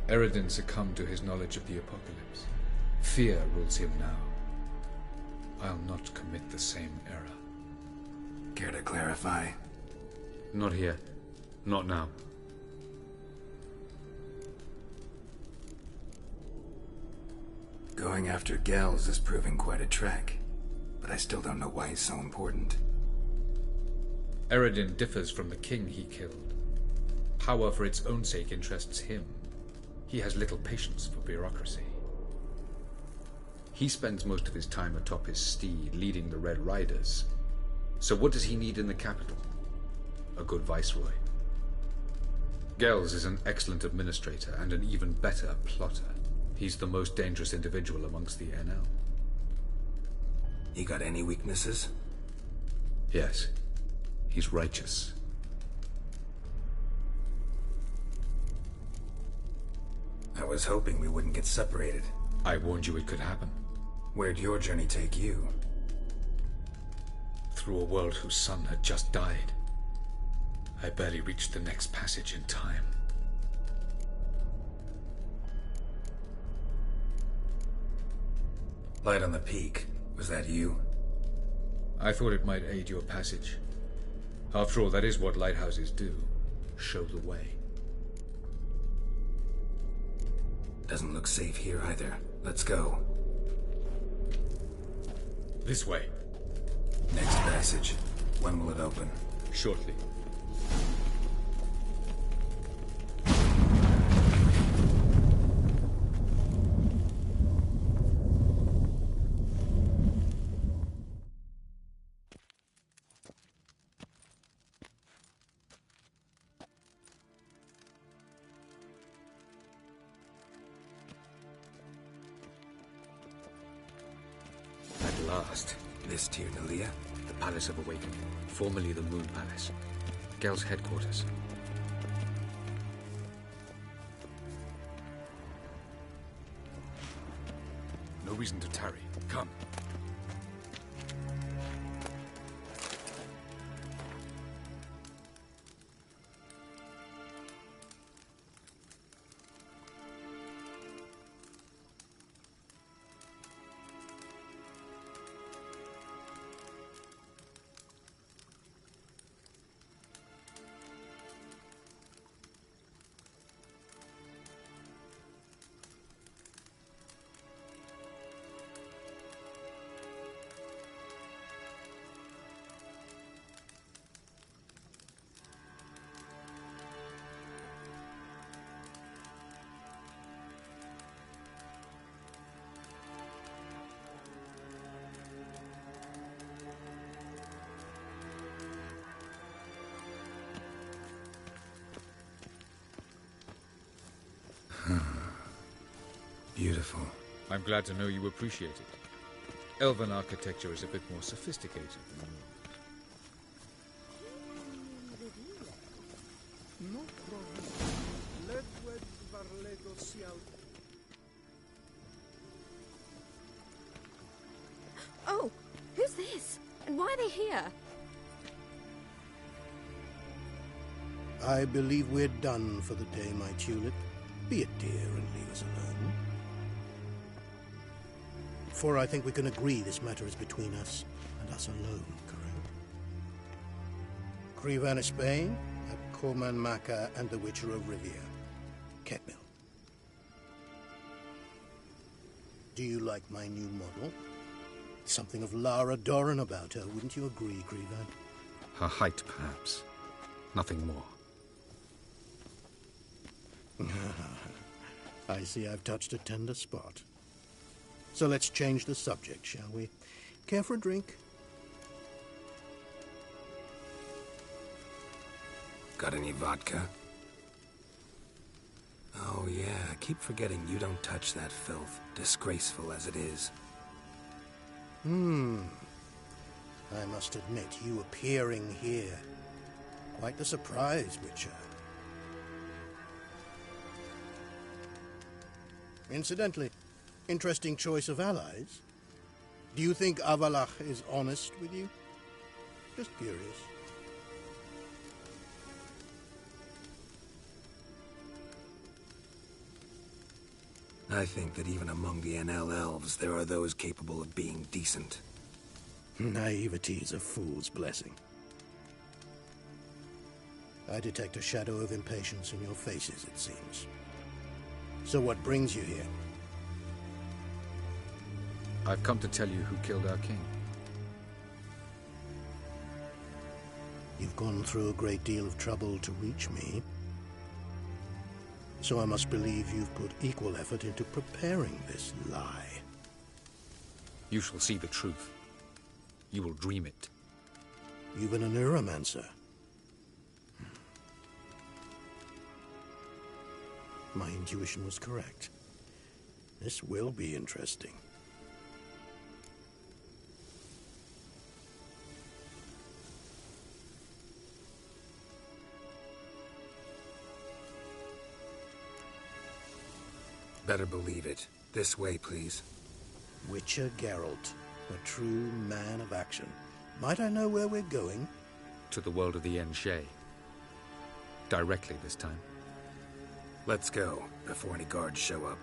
Eredin succumbed to his knowledge of the apocalypse. Fear rules him now. I'll not commit the same error. Care to clarify? Not here. Not now. Going after Gels is proving quite a trek, but I still don't know why he's so important. Eredin differs from the king he killed. Power for its own sake interests him. He has little patience for bureaucracy. He spends most of his time atop his steed, leading the Red Riders. So what does he need in the capital? A good viceroy. Gels is an excellent administrator and an even better plotter. He's the most dangerous individual amongst the NL. You got any weaknesses? Yes. He's righteous. I was hoping we wouldn't get separated. I warned you it could happen. Where'd your journey take you? Through a world whose son had just died. I barely reached the next passage in time. Light on the peak. Was that you? I thought it might aid your passage. After all, that is what lighthouses do. Show the way. Doesn't look safe here either. Let's go. This way. Next passage. When will it open? Shortly. At last. This Tyr Nalia? The Palace of Awakening, formerly the Moon Palace. Gel's headquarters. No reason to tarry. Come. Beautiful. I'm glad to know you appreciate it. Elven architecture is a bit more sophisticated than Oh, who's this? And why are they here? I believe we're done for the day, my tulip. Be a dear and leave us alone. For I think we can agree this matter is between us and us alone, correct? Crevan of Spain, at Corman Maca and the Witcher of Rivia. Ketmill. Do you like my new model? Something of Lara Doran about her, wouldn't you agree, Crevan? Her height, perhaps. Nothing more. I see I've touched a tender spot. So let's change the subject, shall we? Care for a drink? Got any vodka? Oh yeah, I keep forgetting you don't touch that filth, disgraceful as it is. I must admit, you appearing here, quite the surprise, Witcher. Incidentally, interesting choice of allies. Do you think Avalach is honest with you? Just curious. I think that even among the NL elves, there are those capable of being decent. Naivety is a fool's blessing. I detect a shadow of impatience in your faces, it seems. So what brings you here? I've come to tell you who killed our king. You've gone through a great deal of trouble to reach me. So I must believe you've put equal effort into preparing this lie. You shall see the truth. You will dream it. You've been a neuromancer. My intuition was correct. This will be interesting. Better believe it. This way, please. Witcher Geralt, a true man of action. Might I know where we're going? To the world of the Enshe. Directly this time. Let's go, before any guards show up.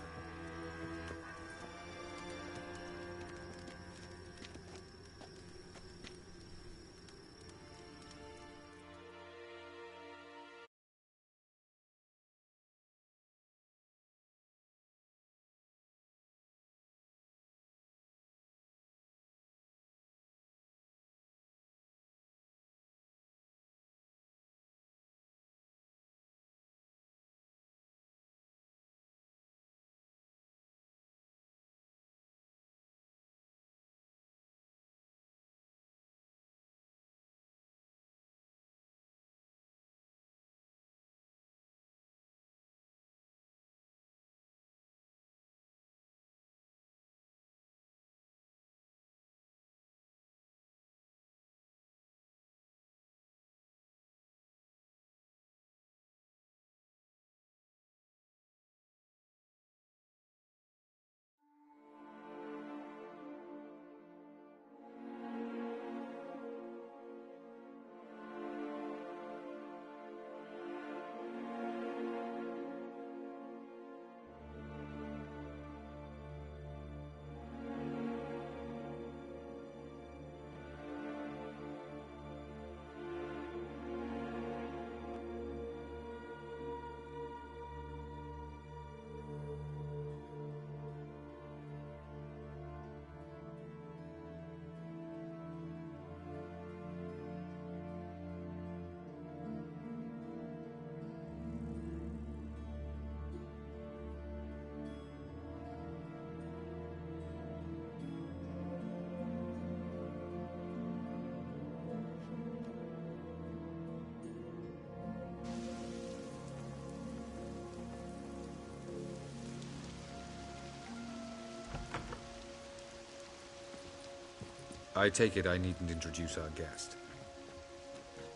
I take it I needn't introduce our guest.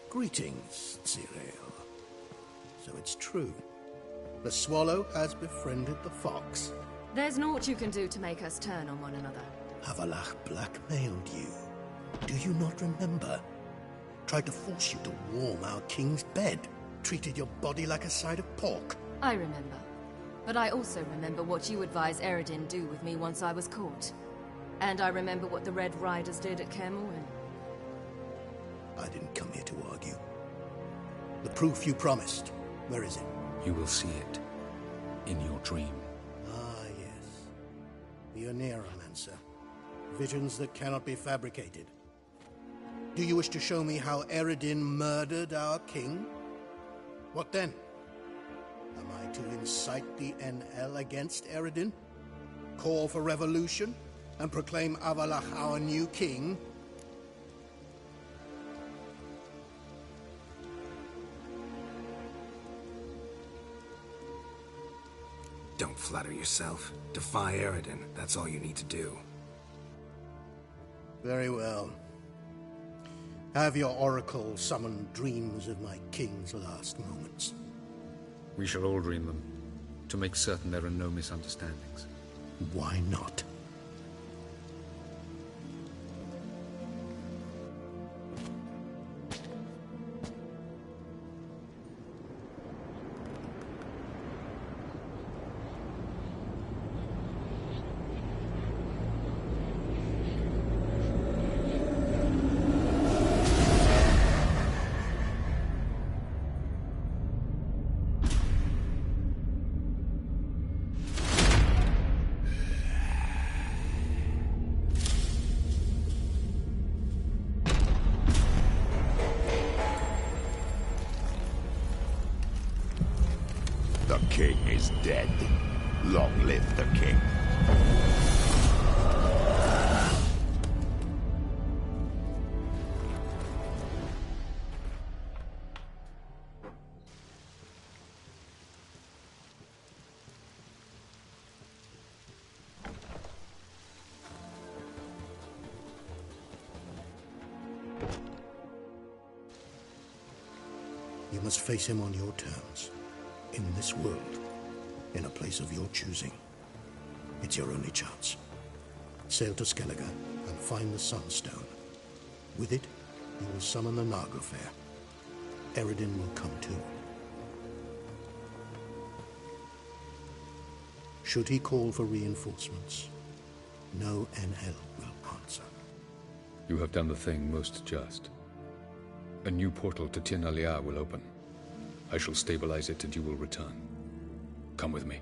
Greetings, Cyril. So it's true. The swallow has befriended the fox. There's naught you can do to make us turn on one another. Avalach blackmailed you. Do you not remember? Tried to force you to warm our king's bed. treated your body like a side of pork. I remember. But I also remember what you advised Eredin do with me once I was caught. And I remember what the Red Riders did at Kermorn. I didn't come here to argue. The proof you promised, where is it? You will see it. In your dream. Ah, yes. The Oneiromancer. Visions that cannot be fabricated. Do you wish to show me how Eredin murdered our king? What then? Am I to incite the NL against Eredin? Call for revolution? And proclaim Avalach our new king? Don't flatter yourself. Defy Eredin. That's all you need to do. Very well. Have your oracle summon dreams of my king's last moments. We shall all dream them, to make certain there are no misunderstandings. Why not? The king is dead. Long live the king. You must face him on your terms. In this world, in a place of your choosing. It's your only chance. Sail to Skellige and find the Sunstone. With it, you will summon the Naglfair. Eredin will come too. Should he call for reinforcements, no NL will answer. You have done the thing most just. A new portal to Tir Nalia will open. I shall stabilize it and you will return. Come with me.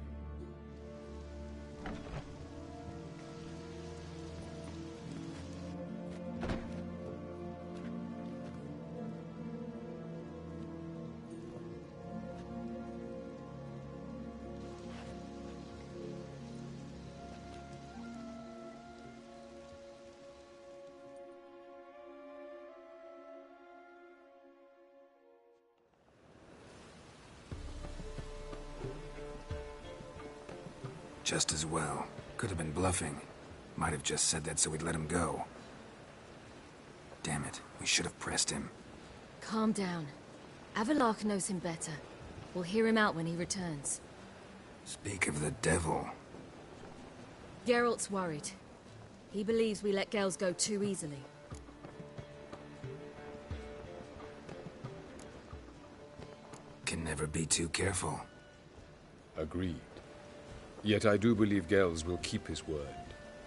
Just as well. Could have been bluffing. Might have just said that so we'd let him go. Damn it, we should have pressed him. Calm down. Avalach knows him better. We'll hear him out when he returns. Speak of the devil. Geralt's worried. He believes we let girls go too easily. Can never be too careful. Agreed. Yet I do believe Gels will keep his word,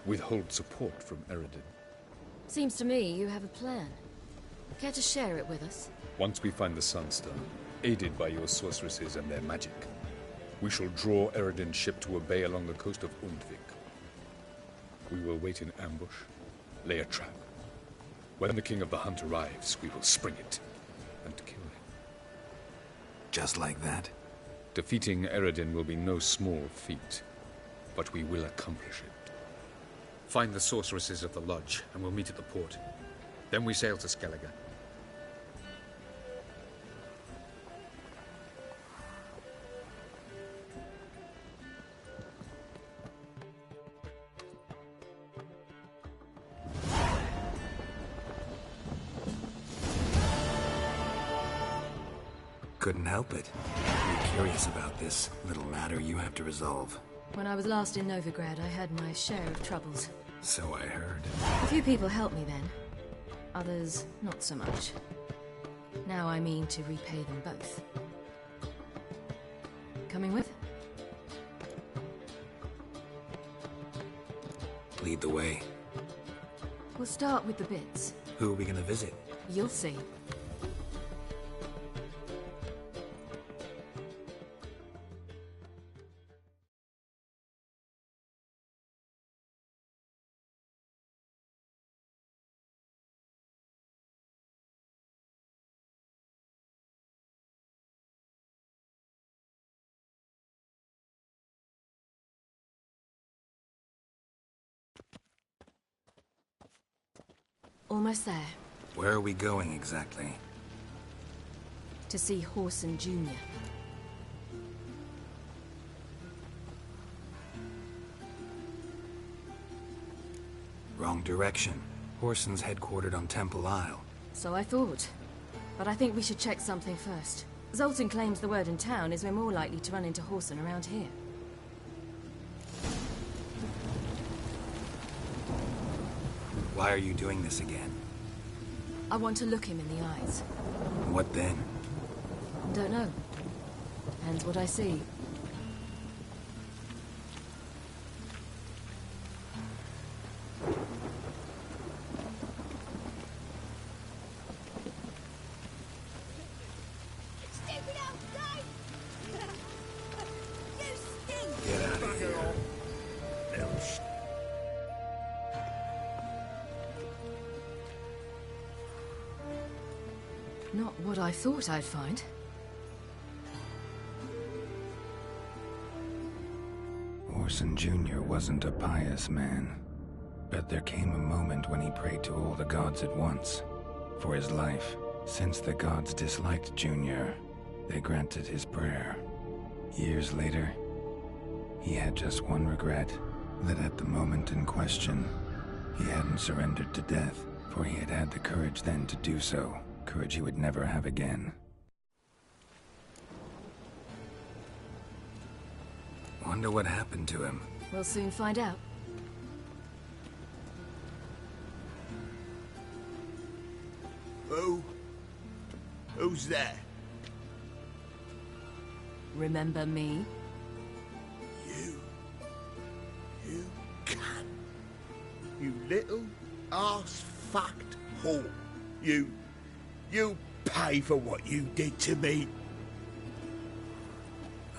withhold support from Eredin. Seems to me you have a plan. Care to share it with us? Once we find the Sunstone, aided by your sorceresses and their magic, we shall draw Eredin's ship to a bay along the coast of Undvik. We will wait in ambush, lay a trap. When the King of the Hunt arrives, we will spring it and kill him. Just like that? Defeating Eredin will be no small feat, but we will accomplish it. Find the sorceresses of the lodge, and we'll meet at the port. Then we sail to Skellige. Couldn't help it. I'm curious about this little matter you have to resolve. When I was last in Novigrad, I had my share of troubles. So I heard. A few people helped me then. Others, not so much. Now I mean to repay them both. Coming with? Lead the way. We'll start with the bits. Who are we gonna visit? You'll see. Almost there. Where are we going exactly? To see Horson Jr. Wrong direction. Horson's headquartered on Temple Isle. So I thought. But I think we should check something first. Zoltan claims the word in town is we're more likely to run into Horson around here. Why are you doing this again? I want to look him in the eyes. What then? Don't know. Depends what I see. Get out of here. Not what I thought I'd find. Horson Jr. wasn't a pious man, but there came a moment when he prayed to all the gods at once for his life. Since the gods disliked Jr., they granted his prayer. Years later, he had just one regret, that at the moment in question, he hadn't surrendered to death, for he had had the courage then to do so, courage he would never have again. Wonder what happened to him. We'll soon find out. Who's there? Remember me? You can. You little ass-fucked whore. You pay for what you did to me.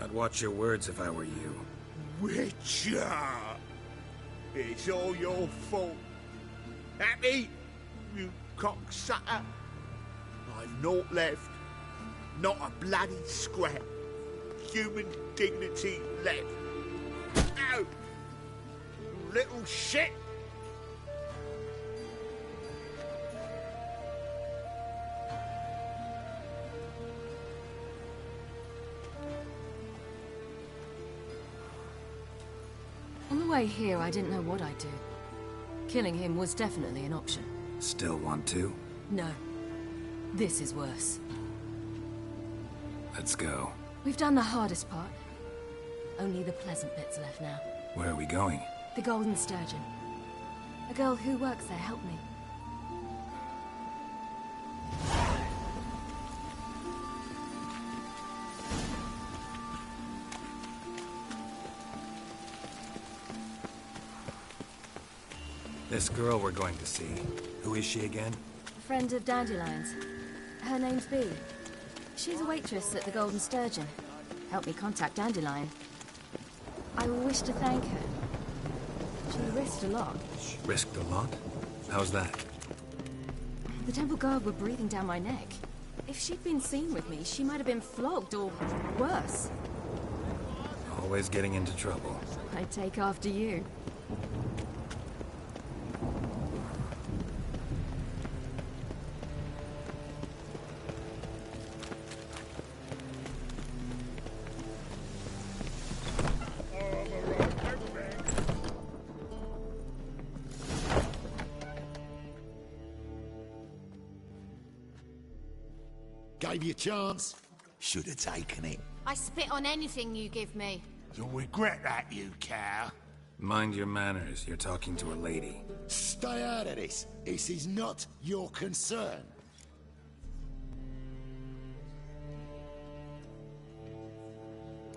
I'd watch your words if I were you. Witcher! It's all your fault. Happy? You cocksucker. I've naught left. Not a bloody scrap. Human dignity left. Ow! You little shit! On the way here, I didn't know what I'd do. Killing him was definitely an option. Still want to? No. This is worse. Let's go. We've done the hardest part. Only the pleasant bits left now. Where are we going? The Golden Sturgeon. A girl who works there helped me. This girl we're going to see. Who is she again? A friend of Dandelion's. Her name's Bee. She's a waitress at the Golden Sturgeon. Helped me contact Dandelion. I wish to thank her. She risked a lot. Risked a lot? How's that? The temple guard were breathing down my neck. If she'd been seen with me, she might have been flogged or worse. Always getting into trouble. I'd take after you. Gave you a chance. Should have taken it. I spit on anything you give me. You'll regret that, you cow. Mind your manners. You're talking to a lady. Stay out of this. This is not your concern.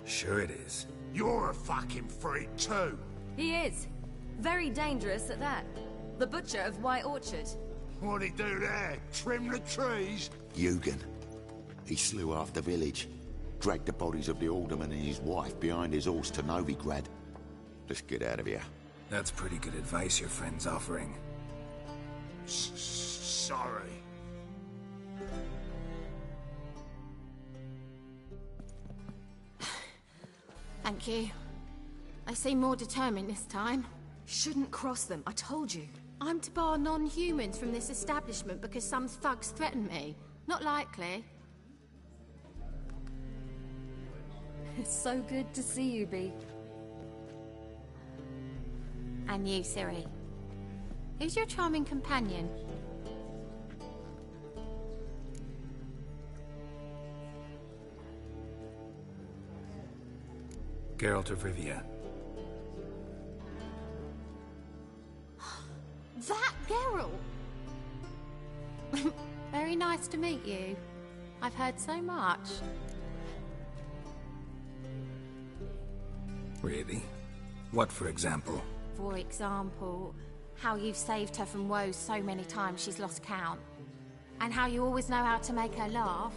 Sure it is. You're a fucking freak too. He is. Very dangerous at that. The butcher of White Orchard. What'd he do there? Trim the trees? Eugen. He slew half the village. Dragged the bodies of the alderman and his wife behind his horse to Novigrad. Let's get out of here. That's pretty good advice your friend's offering. Sorry. Thank you. They seem more determined this time. Shouldn't cross them, I told you. I'm to bar non-humans from this establishment because some thugs threaten me. Not likely. It's so good to see you, Bee. And you, Ciri. Who's your charming companion? Geralt of Rivia. That Geralt! Very nice to meet you. I've heard so much. Really? What, for example? For example, how you've saved her from woes so many times she's lost count. And how you always know how to make her laugh.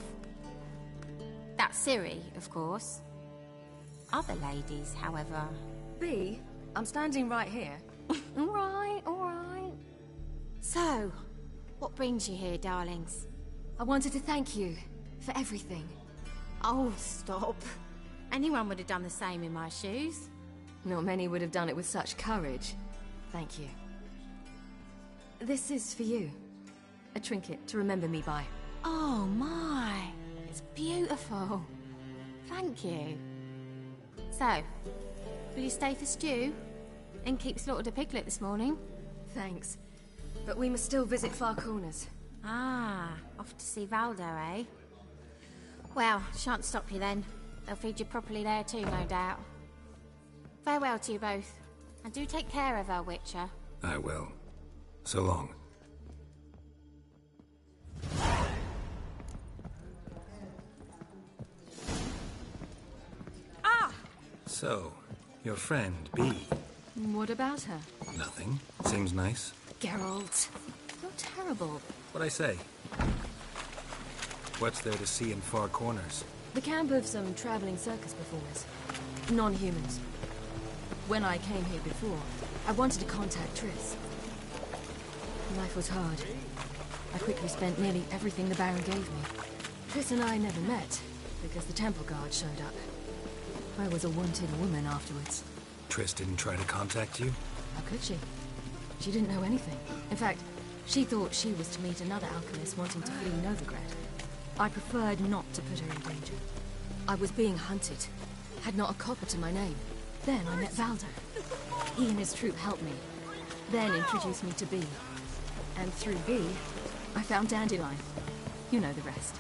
That's Ciri, of course. Other ladies, however... Bee, I'm standing right here. All right, all right. So, what brings you here, darlings? I wanted to thank you for everything. Oh, stop. Anyone would have done the same in my shoes. Not many would have done it with such courage. Thank you. This is for you. A trinket to remember me by. Oh my, it's beautiful. Thank you. So, will you stay for stew? And keep slaughtered a piglet this morning? Thanks. But we must still visit Far Corners. Ah, off to see Valdo, eh? Well, shan't stop you then. They'll feed you properly there too, no doubt. Farewell to you both. And do take care of our Witcher. I will. So long. Ah! So, your friend, Bee. What about her? Nothing. Seems nice. Geralt, you're terrible. What'd I say? What's there to see in Far Corners? The camp of some traveling circus performers. Non-humans. When I came here before, I wanted to contact Triss. Life was hard. I quickly spent nearly everything the Baron gave me. Triss and I never met, because the temple guard showed up. I was a wanted woman afterwards. Triss didn't try to contact you? How could she? She didn't know anything. In fact, she thought she was to meet another alchemist wanting to flee Novigrad. I preferred not to put her in danger. I was being hunted. Had not a copper to my name. Then I met Valdo. He and his troop helped me. Then introduced me to Bee. And through Bee, I found Dandelion. You know the rest.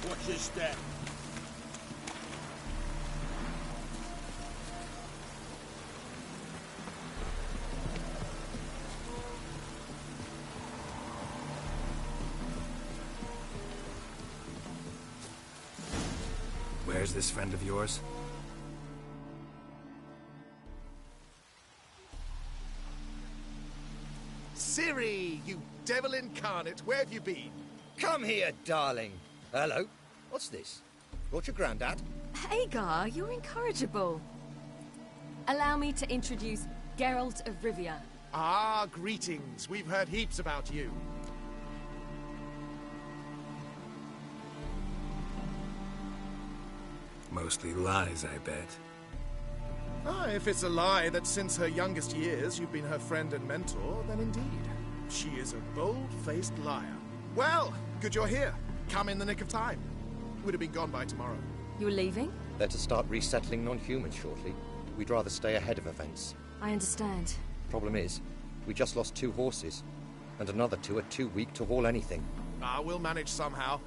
Watch your step. Where's this friend of yours? Ciri, you devil incarnate, where have you been? Come here, darling. Hello. What's this? Brought your granddad? Hagar, you're incorrigible. Allow me to introduce Geralt of Rivia. Ah, greetings. We've heard heaps about you. Mostly lies, I bet. Ah, if it's a lie that since her youngest years you've been her friend and mentor, then indeed. She is a bold-faced liar. Well, good you're here. Come in the nick of time. Would have been gone by tomorrow. You're leaving? They're to start resettling non-humans shortly. We'd rather stay ahead of events. I understand. Problem is, we just lost 2 horses. And another 2 are too weak to haul anything. Ah, we'll manage somehow.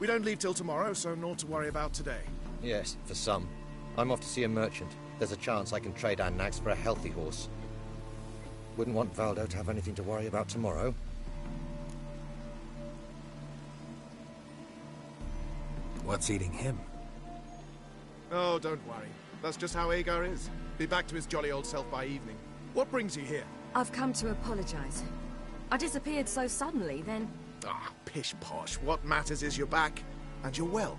We don't leave till tomorrow, so naught to worry about today. Yes, for some. I'm off to see a merchant. There's a chance I can trade our nags for a healthy horse. Wouldn't want Valdo to have anything to worry about tomorrow. What's eating him? Oh, don't worry. That's just how Agar is. Be back to his jolly old self by evening. What brings you here? I've come to apologize. I disappeared so suddenly, then... Ah, pish-posh. What matters is you're back, and you're well.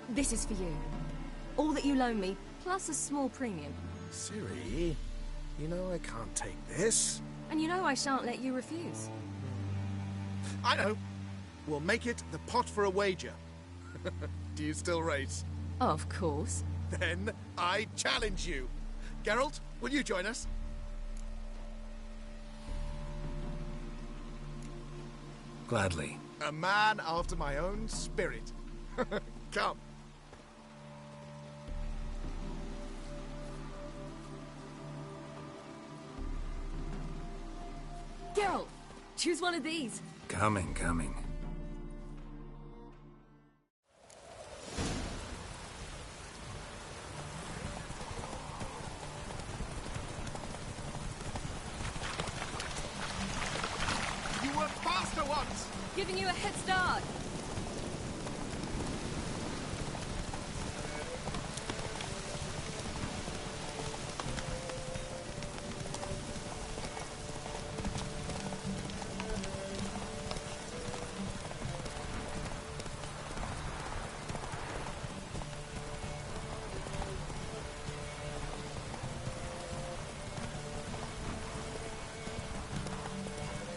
This is for you. All that you loan me, plus a small premium. Ciri, you know I can't take this. And you know I shan't let you refuse. I know. We'll make it the pot for a wager. Do you still race? Of course. Then I challenge you. Geralt, will you join us? Gladly. A man after my own spirit. Come. Geralt, choose one of these. Coming. You were faster once! Giving you a head start.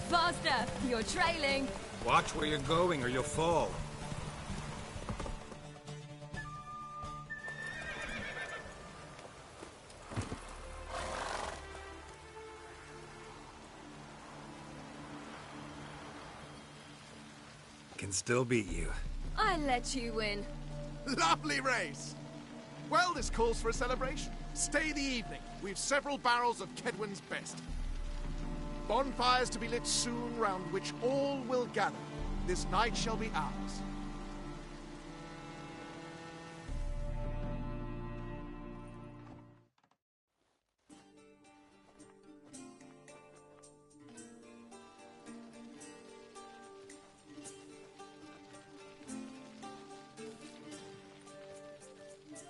Faster! You're trailing! Watch where you're going or you'll fall. Can still beat you. I let you win. Lovely race! Well, this calls for a celebration. Stay the evening. We've several barrels of Kedwin's best. Bonfires to be lit soon, round which all will gather. This night shall be ours.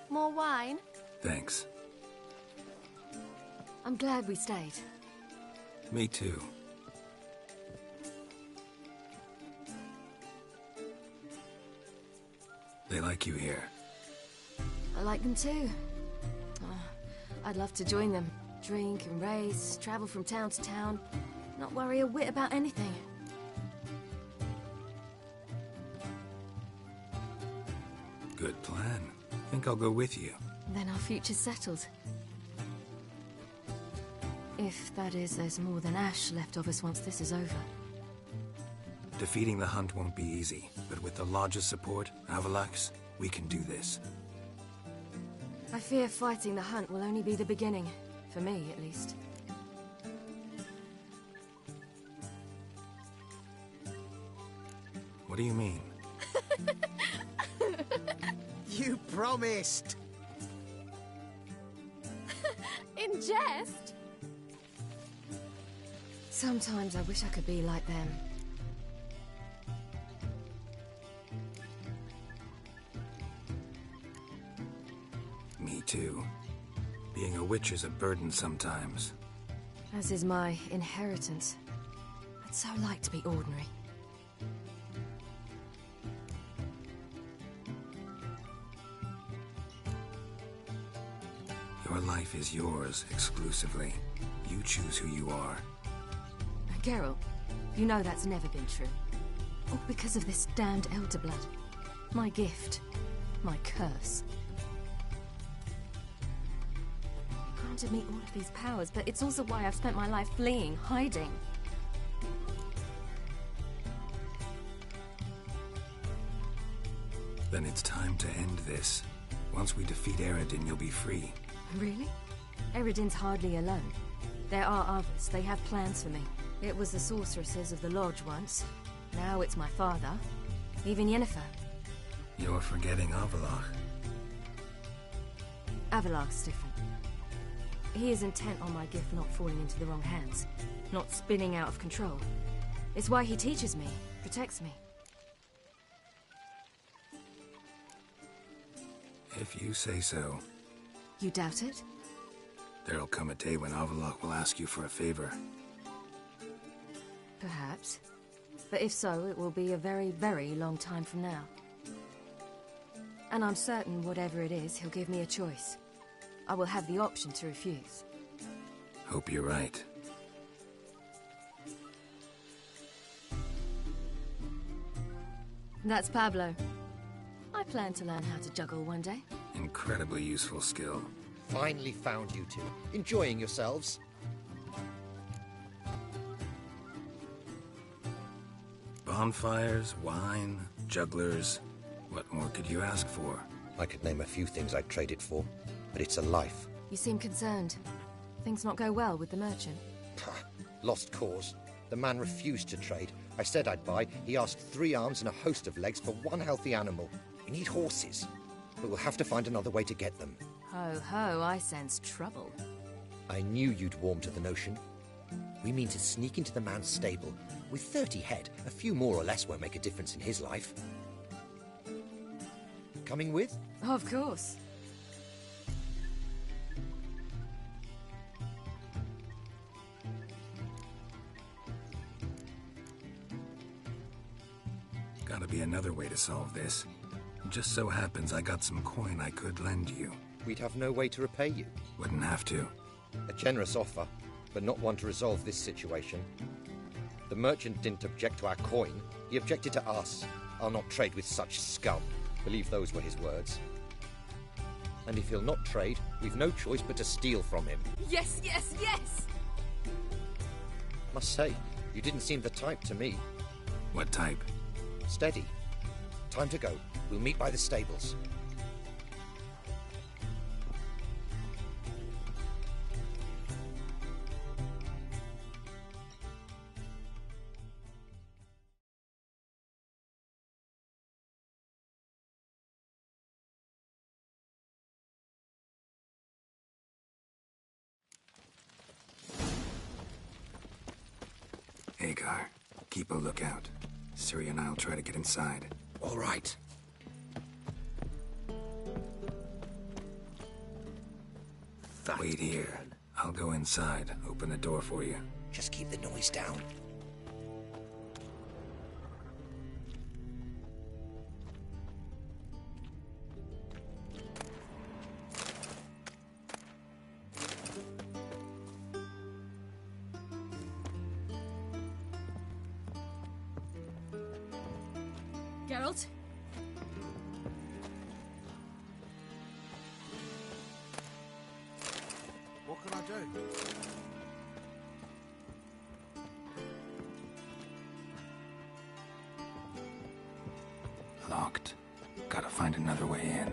More wine? Thanks. I'm glad we stayed. Me too. They like you here. I like them too. I'd love to join them. Drink and race, travel from town to town. Not worry a whit about anything. Good plan. Think I'll go with you. Then our future's settled. If, that is, there's more than ash left of us once this is over. Defeating the hunt won't be easy, but with the Lodge's support, Avalax, we can do this. I fear fighting the hunt will only be the beginning. For me, at least. What do you mean? You promised! In jest? Sometimes I wish I could be like them. Me too. Being a witch is a burden sometimes. As is my inheritance. I'd so like to be ordinary. Your life is yours, exclusively. You choose who you are. Geralt, you know that's never been true. All because of this damned Elder Blood. My gift. My curse. You granted me all of these powers, but it's also why I've spent my life fleeing, hiding. Then it's time to end this. Once we defeat Eredin, you'll be free. Really? Eredin's hardly alone. There are others. They have plans for me. It was the sorceresses of the Lodge once. Now it's my father. Even Yennefer. You're forgetting Avallac'h. Avallac'h's different. He is intent on my gift not falling into the wrong hands. Not spinning out of control. It's why he teaches me, protects me. If you say so. You doubt it? There'll come a day when Avallac'h will ask you for a favor. Perhaps. But if so, it will be a very, very long time from now. And I'm certain whatever it is, he'll give me a choice. I will have the option to refuse. Hope you're right. That's Pablo. I plan to learn how to juggle one day. Incredibly useful skill. Finally found you two. Enjoying yourselves? Bonfires, wine, jugglers. What more could you ask for? I could name a few things I'd trade it for, but it's a life. You seem concerned. Things not go well with the merchant? Lost cause. The man refused to trade. I said I'd buy. He asked 3 arms and a host of legs for 1 healthy animal. We need horses, but we'll have to find another way to get them. Ho ho, I sense trouble. I knew you'd warm to the notion. We mean to sneak into the man's stable. With 30 head, a few more or less won't make a difference in his life. Coming with? Of course. Gotta be another way to solve this. Just so happens I got some coin I could lend you. We'd have no way to repay you. Wouldn't have to. A generous offer, but not one to resolve this situation. The merchant didn't object to our coin. He objected to us. I'll not trade with such scum. Believe those were his words. And if he'll not trade, we've no choice but to steal from him. Yes, yes, yes! Must say, you didn't seem the type to me. What type? Steady. Time to go. We'll meet by the stables. Agar, keep a lookout. Ciri and I'll try to get inside. All right. Wait here. I'll go inside. Open the door for you. Just keep the noise down. Geralt? What can I do? Locked. Gotta find another way in.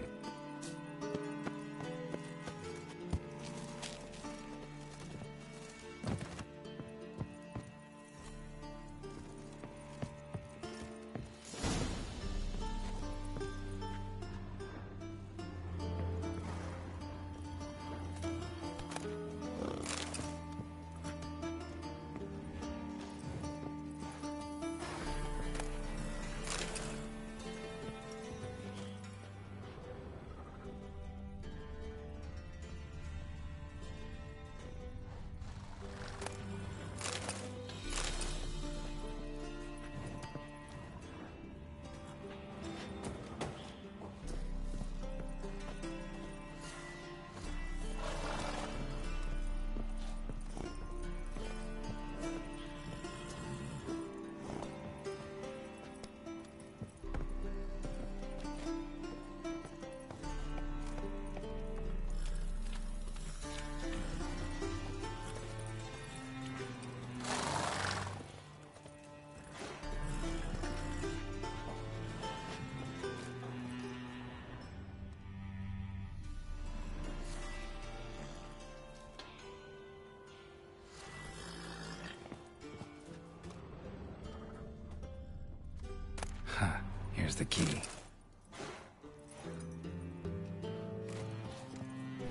Here's the key.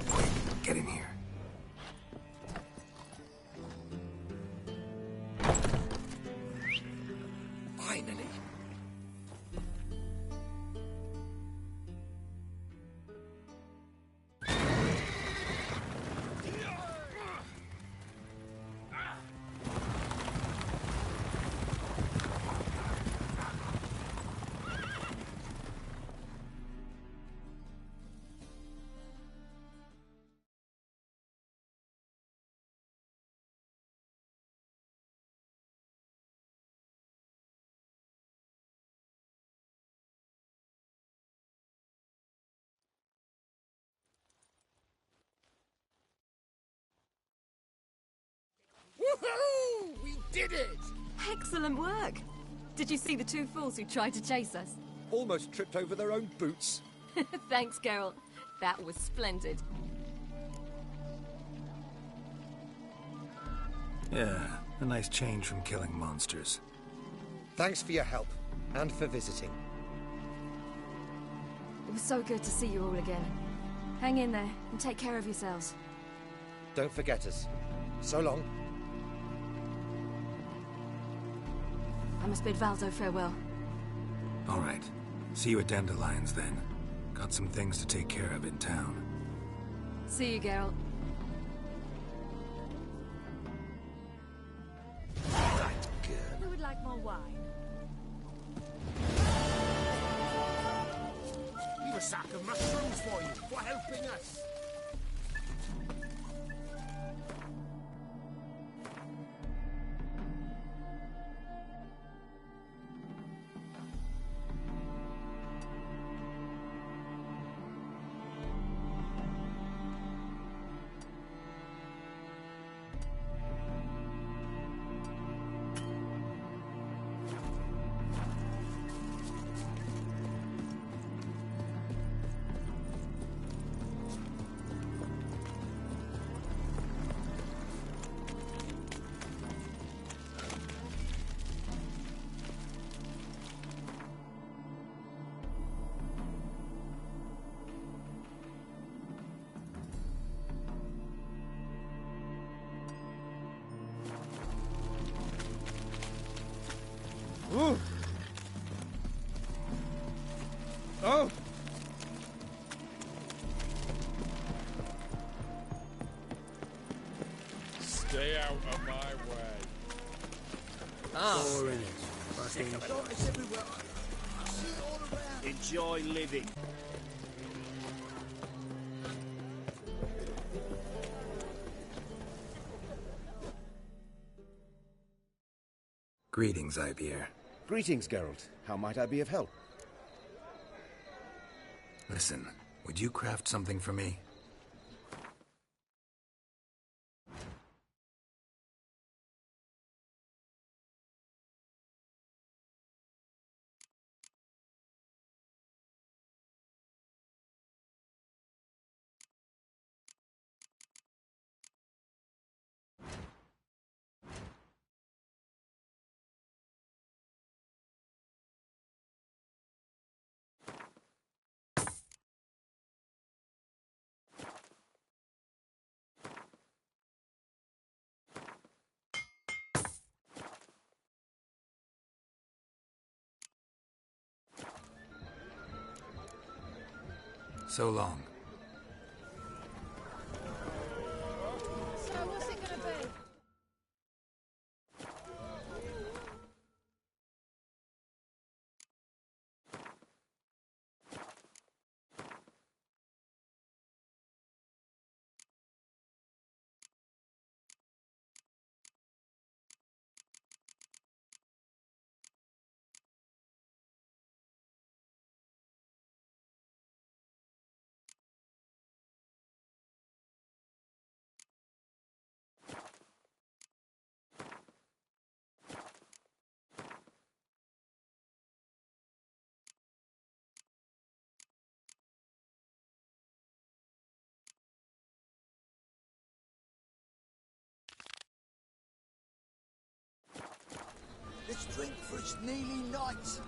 Quick, get in here. Finally. Woohoo! We did it! Excellent work! Did you see the two fools who tried to chase us? Almost tripped over their own boots. Thanks, Geralt. That was splendid. Yeah, a nice change from killing monsters. Thanks for your help, and for visiting. It was so good to see you all again. Hang in there, and take care of yourselves. Don't forget us. So long. I must bid Valzo farewell. All right. See you at Dandelions, then. Got some things to take care of in town. See you, Geralt. Right, good. Who would like more wine? Leave a sack of mushrooms for you, for helping us. Ooh. Oh! Stay out of my way. Four in it. Fucking it's everywhere. I see it all around. Enjoy living. Greetings, Ivier. Greetings, Geralt. How might I be of help? Listen, would you craft something for me? So long. So what's it gonna be? Let's drink for it's nearly night.